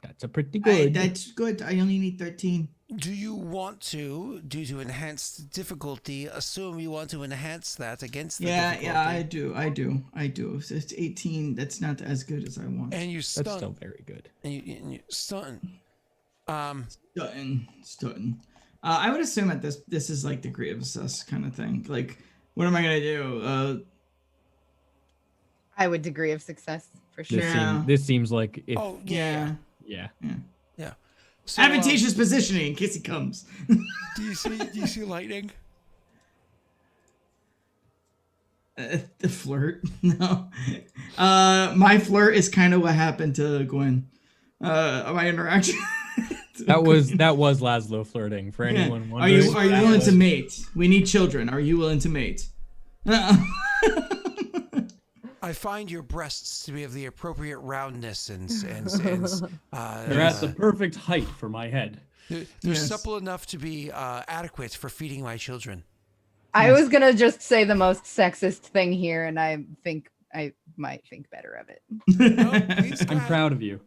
That's a pretty good. That's good. I only need 13. Do you want to, due to enhanced difficulty, assume you want to enhance that against the difficulty? Yeah, I do. If it's 18, that's not as good as I want. And you stun. That's still very good. And you stun. Stun. I would assume that this is degree of assess kind of thing. What am I gonna do? I would degree of success for sure. Yeah. This seems like if Oh Yeah. yeah. yeah. So, Advantageous positioning in case he comes. do you see lightning? The flirt? No. My flirt is kind of what happened to Gwen. My interaction. That was Laszlo flirting for Yeah. anyone Are wondering. you willing to mate? We need children. Are you willing to mate? I find your breasts to be of the appropriate roundness and They're at the perfect height for my head. they're Yes. supple enough to be adequate for feeding my children. I was gonna just say the most sexist thing here, and I think I might think better of it. No, please go I'm ahead. proud of you.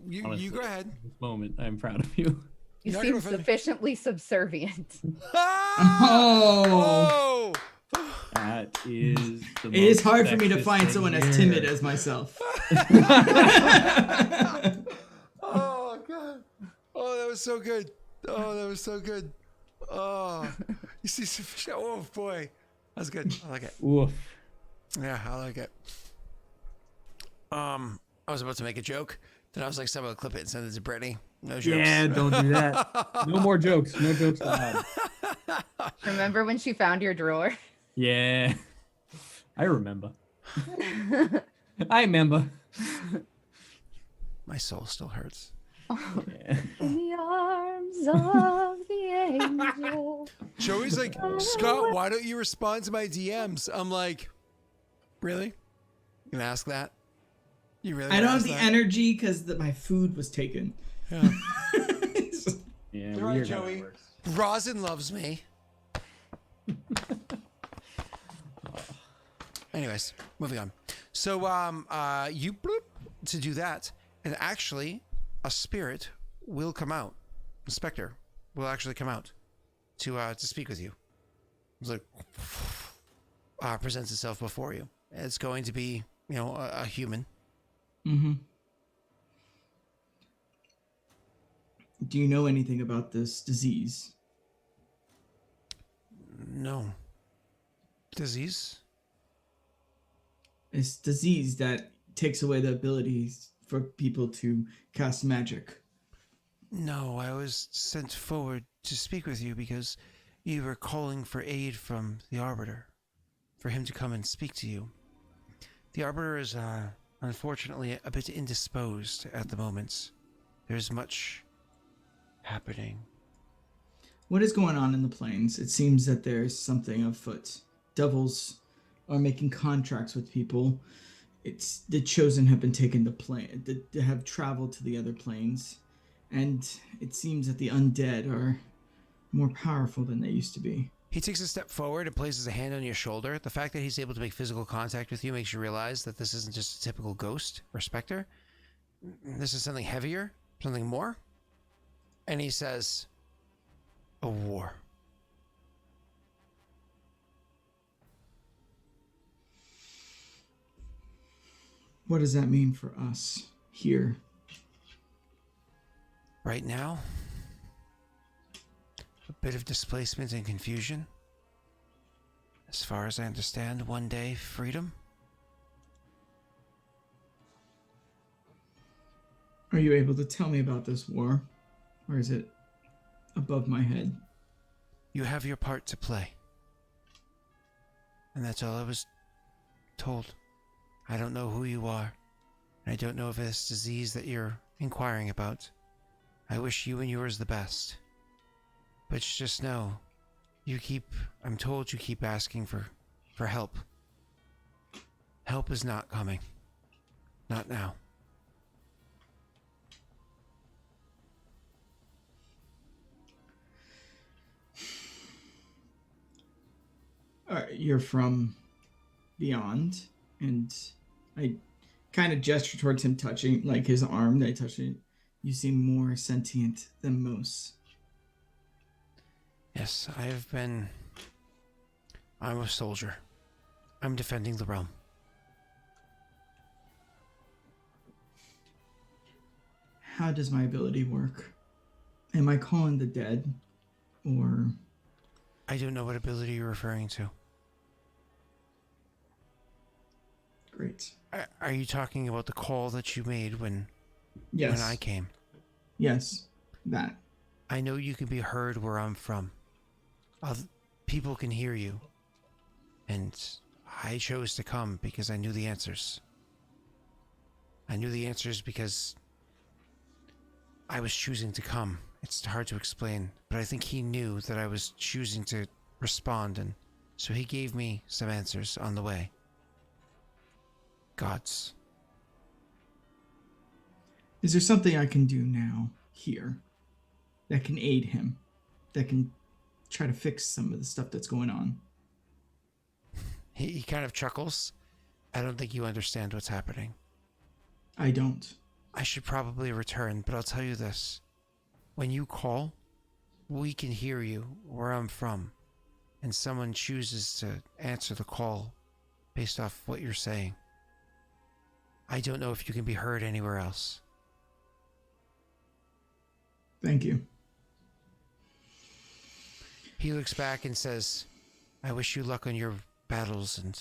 You honestly. go ahead. At this moment, I'm proud of you. You You're not seem gonna offend- sufficiently subservient. Oh. That is. The It is most hard for me to sexist find thing someone here. as timid as myself. Oh god! Oh, that was so good. Oh, that was so good. Oh, you see sufficient. Oh boy, that's good. I like it. Oof. Yeah, I like it. I was about to make a joke. Then I was like, someone will clip it and send it to Brittany. No jokes. Yeah, don't do that. No more jokes. No jokes allowed. Remember when she found your drawer? Yeah. I remember. I remember. My soul still hurts. Yeah. In the arms of the angel. Joey's like, Scott, why don't you respond to my DMs? I'm like, really? You gonna ask that? You really? I gonna don't have ask the that? energy because my food was taken. Yeah. Yeah, You're right, weird how Joey. it works. Rosin loves me. Anyways, moving on. So, you bloop to do that, and actually, a spirit will come out. A specter will actually come out to speak with you. It's like presents itself before you. It's going to be, a human. Mm-hmm. Do you know anything about this disease? No. Disease? It's disease that takes away the abilities for people to cast magic. No, I was sent forward to speak with you because you were calling for aid from the Arbiter, for him to come and speak to you. The Arbiter is, unfortunately, a bit indisposed at the moment. There's much happening. What is going on in the plains? It seems that there's something afoot. Devils are making contracts with people. It's the chosen have been taken to have traveled to the other planes, and it seems that the undead are more powerful than they used to be. He takes a step forward and places a hand on your shoulder. The fact that he's able to make physical contact with you makes you realize that this isn't just a typical ghost or specter. This is something heavier, something more. And he says, a war. What does that mean for us here? Right now, a bit of displacement and confusion. As far as I understand, one day, freedom. Are you able to tell me about this war? Or is it above my head? You have your part to play. And that's all I was told. I don't know who you are. And I don't know if this disease that you're inquiring about. I wish you and yours the best. But just know, I'm told you keep asking for help. Help is not coming. Not now. You're from beyond, and I kind of gesture towards him, touching like his arm that I touched it. You seem more sentient than most. Yes, I'm a soldier. I'm defending the realm. How does my ability work? Am I calling the dead, or I don't know what ability you're referring to. Great. Are you talking about the call that you made when Yes. I came? Yes. That. I know you can be heard where I'm from. People can hear you. And I chose to come because I knew the answers. I knew the answers because I was choosing to come. It's hard to explain, but I think he knew that I was choosing to respond, and so he gave me some answers on the way. Gods. Is there something I can do now, here, that can aid him? That can try to fix some of the stuff that's going on? He kind of chuckles. I don't think you understand what's happening. I don't. I should probably return, but I'll tell you this. When you call, we can hear you where I'm from, and someone chooses to answer the call based off what you're saying. I don't know if you can be heard anywhere else. Thank you. He looks back and says, I wish you luck on your battles and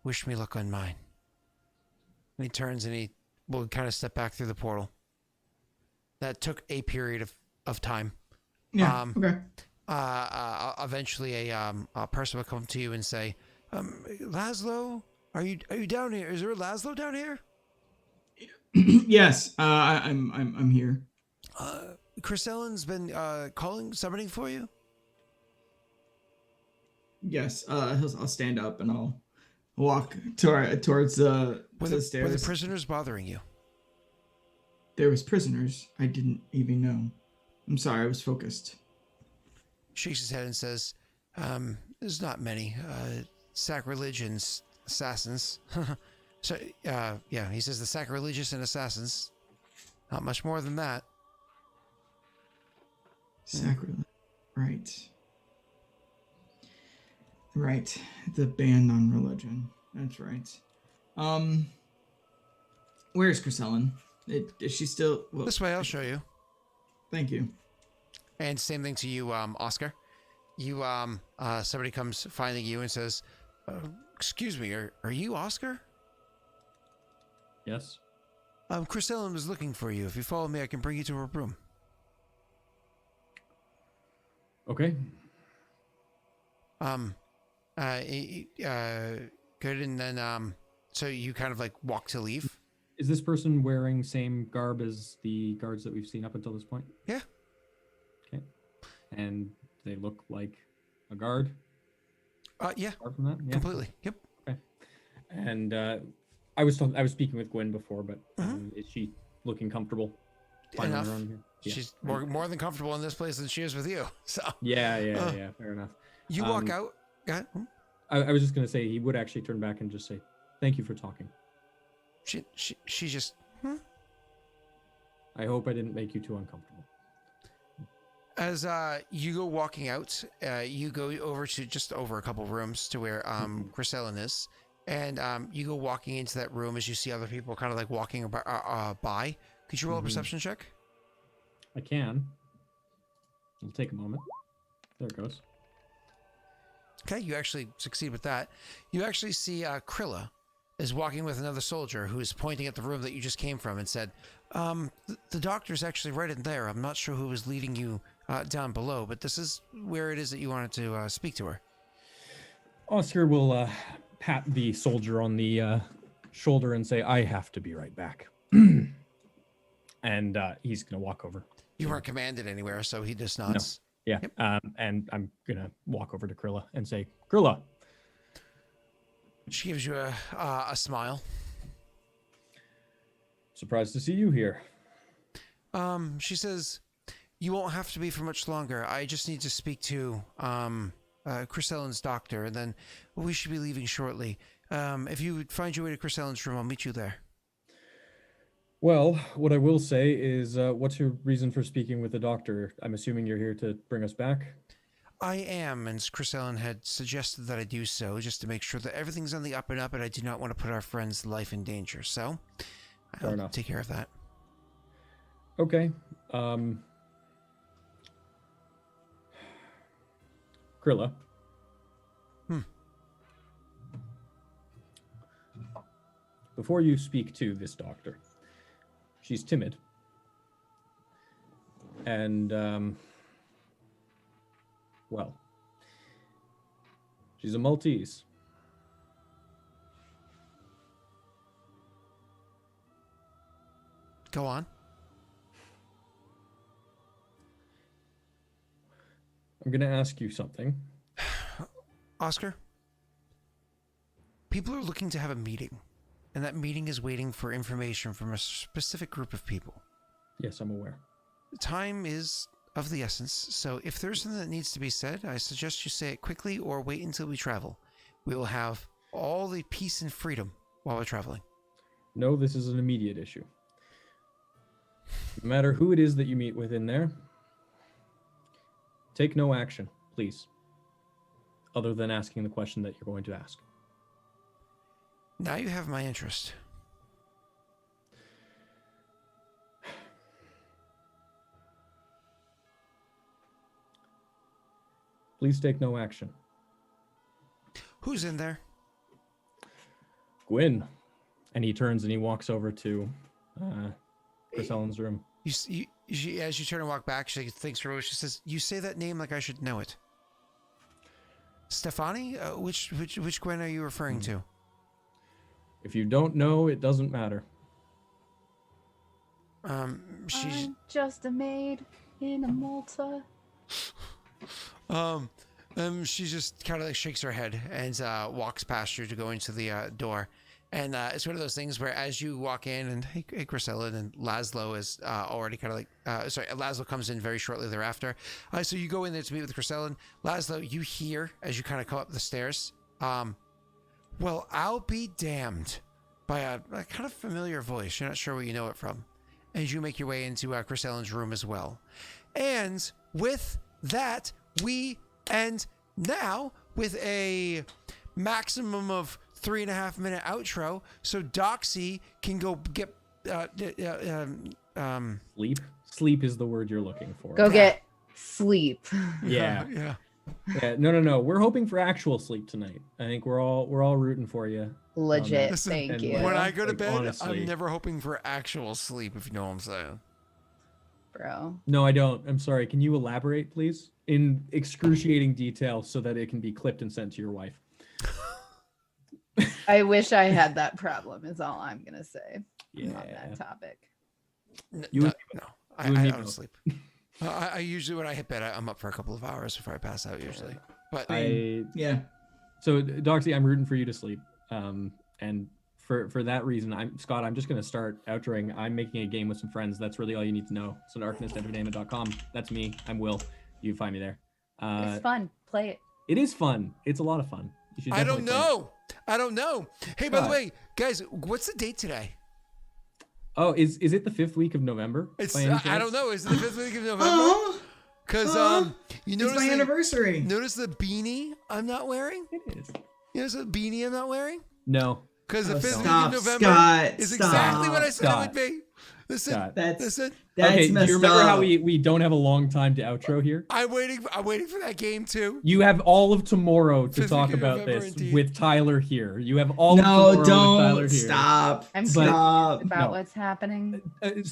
wish me luck on mine. And he turns and he will kind of step back through the portal. That took a period of time. Yeah. Okay. Eventually a person will come to you and say, Laszlo, are you down here? Is there a Laszlo down here? Yes. I'm here. Chris Ellen's been summoning for you? Yes. I'll stand up and I'll walk towards the stairs. Were the prisoners bothering you? There was prisoners. I didn't even know. I'm sorry. I was focused. Shakes his head and says, there's not many. Sacrilegious assassins. So, yeah, he says the sacrilegious and assassins. Not much more than that. Sacrilege. Right. Right. The ban on religion. That's right. Where's Chris Ellen? Is she still... Well, This way, I'll show you. Thank you. And same thing to you, Oscar. You, somebody comes finding you and says, excuse me, are you Oscar? Yes. Chris Ellen was looking for you. If you follow me, I can bring you to her room. Okay. Good, and then, so you kind of like walk to leave? Is this person wearing same garb as the guards that we've seen up until this point? Yeah. Okay. And they look like a guard? Yeah. Apart from that? Yeah. Completely. Yep. Okay. And I was speaking with Gwen before, but is she looking comfortable? Finding Enough. her own here? Yeah. She's more than comfortable in this place than she is with you. So Yeah, fair enough. you walk out. Go ahead. I was just going to say he would actually turn back and just say, thank you for talking. She just. I hope I didn't make you too uncomfortable. As you go walking out, you go over to just over a couple rooms to where Chris Ellen is, and you go walking into that room as you see other people kind of like walking by. Could you roll a perception check? I can. It'll take a moment. There it goes. Okay, you actually succeed with that. You actually see Krilla is walking with another soldier who is pointing at the room that you just came from and said, the doctor's actually right in there. I'm not sure who was leading you down below, but this is where it is that you wanted to speak to her. Oscar will pat the soldier on the shoulder and say, I have to be right back. And he's going to walk over. You weren't commanded anywhere, so he just nods. No. Yeah, Yep. and I'm going to walk over to Krilla and say, Krilla. She gives you a smile. Surprised to see you here. She says, you won't have to be for much longer. I just need to speak to Chris Ellen's doctor, and then we should be leaving shortly. If you would find your way to Chris Ellen's room, I'll meet you there. Well, what I will say is, what's your reason for speaking with the doctor? I'm assuming you're here to bring us back? I am, and Chris Ellen had suggested that I do so, just to make sure that everything's on the up and up, and I do not want to put our friend's life in danger. So, Fair enough. Take care of that. Okay. Krilla. before you speak to this doctor, she's timid. And, well, she's a Maltese. Go on. I'm going to ask you something. Oscar, people are looking to have a meeting, and that meeting is waiting for information from a specific group of people. Yes, I'm aware. Time is of the essence, so if there's something that needs to be said, I suggest you say it quickly or wait until we travel. We will have all the peace and freedom while we're traveling. No, this is an immediate issue. No matter who it is that you meet with in there, take no action, please, other than asking the question that you're going to ask. Now you have my interest. Please take no action. Who's in there? Gwyn. And he turns and he walks over to Chris Ellen's room. As you turn and walk back, she thinks for a moment. She says, "You say that name like I should know it." Stefani? Which Gwen are you referring to? If you don't know, it doesn't matter. She's I'm just a maid in Amulta. She just kind of like shakes her head and walks past you to go into the door. And it's one of those things where as you walk in and hey Grisella, and Laszlo is already kind of like Laszlo comes in very shortly thereafter. So you go in there to meet with Grisella. And Laszlo, you hear as you kind of come up the stairs. Well, I'll be damned, by a kind of familiar voice. You're not sure where you know it from. As you make your way into Chris Ellen's room as well. And with that, we end now with a maximum of 3.5 minute outro, so Doxy can go get Sleep? Sleep is the word you're looking for. Go get sleep. Yeah. yeah. Yeah. No. We're hoping for actual sleep tonight. I think we're all rooting for you. Legit. Listen, Thank and you. like- When I go to Like, bed, honestly. I'm never hoping for actual sleep, if you know what I'm saying. Bro. No, I don't. I'm sorry. Can you elaborate, please? In excruciating detail so that it can be clipped and sent to your wife. I wish I had that problem, is all I'm going to say Yeah. on that topic. You and No, You and I me don't both. sleep. I usually, when I hit bed, I'm up for a couple of hours before I pass out, usually. But Yeah. So, Doxy, I'm rooting for you to sleep. And for that reason, Scott, I'm just going to start outroing. I'm making a game with some friends. That's really all you need to know. It's on darknestentertainment.com. That's me. I'm Will. You can find me there. It's fun. Play it. It is fun. It's a lot of fun. You should I don't definitely play it. know. I don't know. Hey, by the Scott. way, guys, what's the date today? Oh, is it the 5th week of November? It's by any I chance? don't know. Is it the 5th week of November? Oh, Because you it's notice my anniversary. notice the beanie I'm not wearing. It is. You notice the beanie I'm not wearing? No. Because the Oh, 5th week stop, of November Scott, is stop. exactly what I said Scott. it would be. Listen, Scott. listen. That's Okay, do messed you remember up. how we don't have a long time to outro here? I'm waiting for that game too. You have all of tomorrow to 5th talk week of about November, this indeed. with Tyler here. You have all of No, tomorrow with Tyler don't here. stop. I'm Stop. curious about No. what's happening.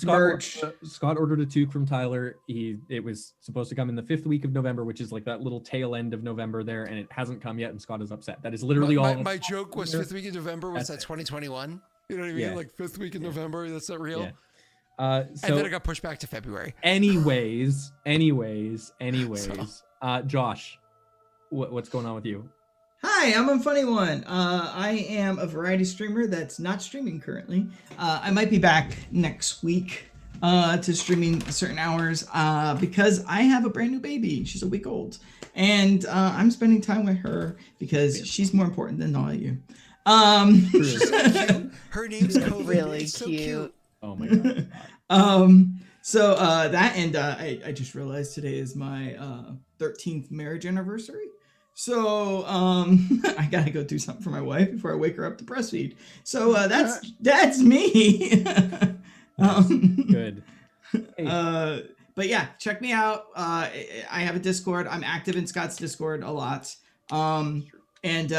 Merch. Scott ordered a toque from Tyler. It was supposed to come in the 5th week of November, which is like that little tail end of November there, and it hasn't come yet, and Scott is upset. That is literally all. My joke was here. 5th week of November. Was That's that it. 2021? You know what I mean? Yeah. Like 5th week in November. That's not real. Yeah. And then So, it got pushed back to February. anyways, So- Josh, what's going on with you? Hi, I'm a funny one. I am a variety streamer that's not streaming currently. I might be back next week to streaming certain hours because I have a brand new baby. She's a week old. And I'm spending time with her because she's more important than all of you. Her name's COVID. Really It's so cute. Oh my god. So that and I just realized today is my 13th marriage anniversary. So I gotta go do something for my wife before I wake her up to breastfeed. So that's me. Good. Hey, But yeah, check me out. I have a Discord. I'm active in Scott's Discord a lot. And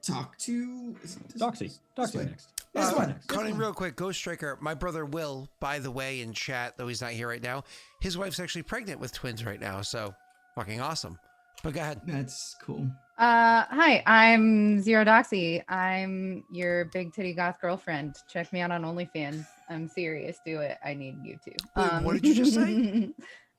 talk to Doxy. Doxy way. next. This one. Cutting real quick, Ghost Striker, my brother Will, by the way, in chat, though he's not here right now, his wife's actually pregnant with twins right now, so fucking awesome. But go ahead. That's cool. Hi, I'm Zero Doxy. I'm your big titty goth girlfriend. Check me out on OnlyFans. I'm serious. Do it. I need you to. Wait, what did you just say?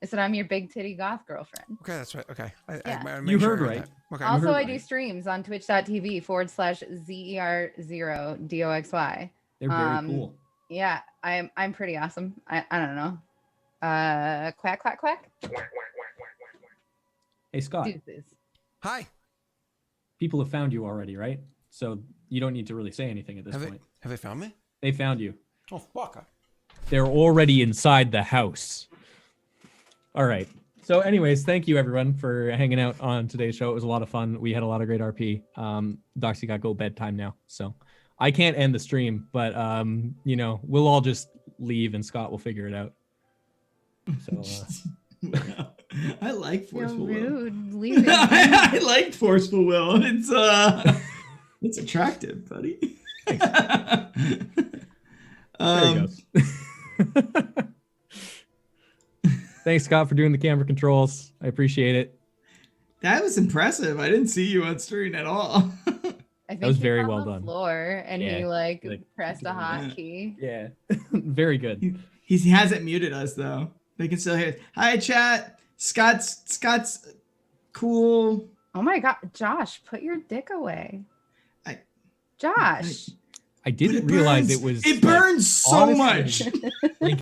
I said I'm your big titty goth girlfriend. Okay, that's right. Okay. Yeah. I You heard right. that. Okay. Also, heard I right. do streams on twitch.tv/ZER0DOXY. They're very cool. Yeah, I'm pretty awesome. I don't know. Quack quack quack. Hey, Scott. Deuces. Hi. People have found you already, right? So you don't need to really say anything at this point. Have they found me? They found you. Oh, fuck. They're already inside the house. All right. So anyways, thank you everyone for hanging out on today's show. It was a lot of fun. We had a lot of great RP. Doxy got go bedtime now. So I can't end the stream, but we'll all just leave and Scott will figure it out. So I like Feel forceful will. rude. Leaving. I like forceful will. It's attractive, buddy. there you go. Thanks, Scott, for doing the camera controls. I appreciate it. That was impressive. I didn't see you on screen at all. I think was he's very on well the done. Floor and he Yeah, like like, pressed a yeah. hotkey. Yeah. Very good. He hasn't muted us though. They can still hear. Hi, chat. Scott's cool. Oh my god, Josh, put your dick away. I- Josh. I didn't realize it was. It burns so honestly, much.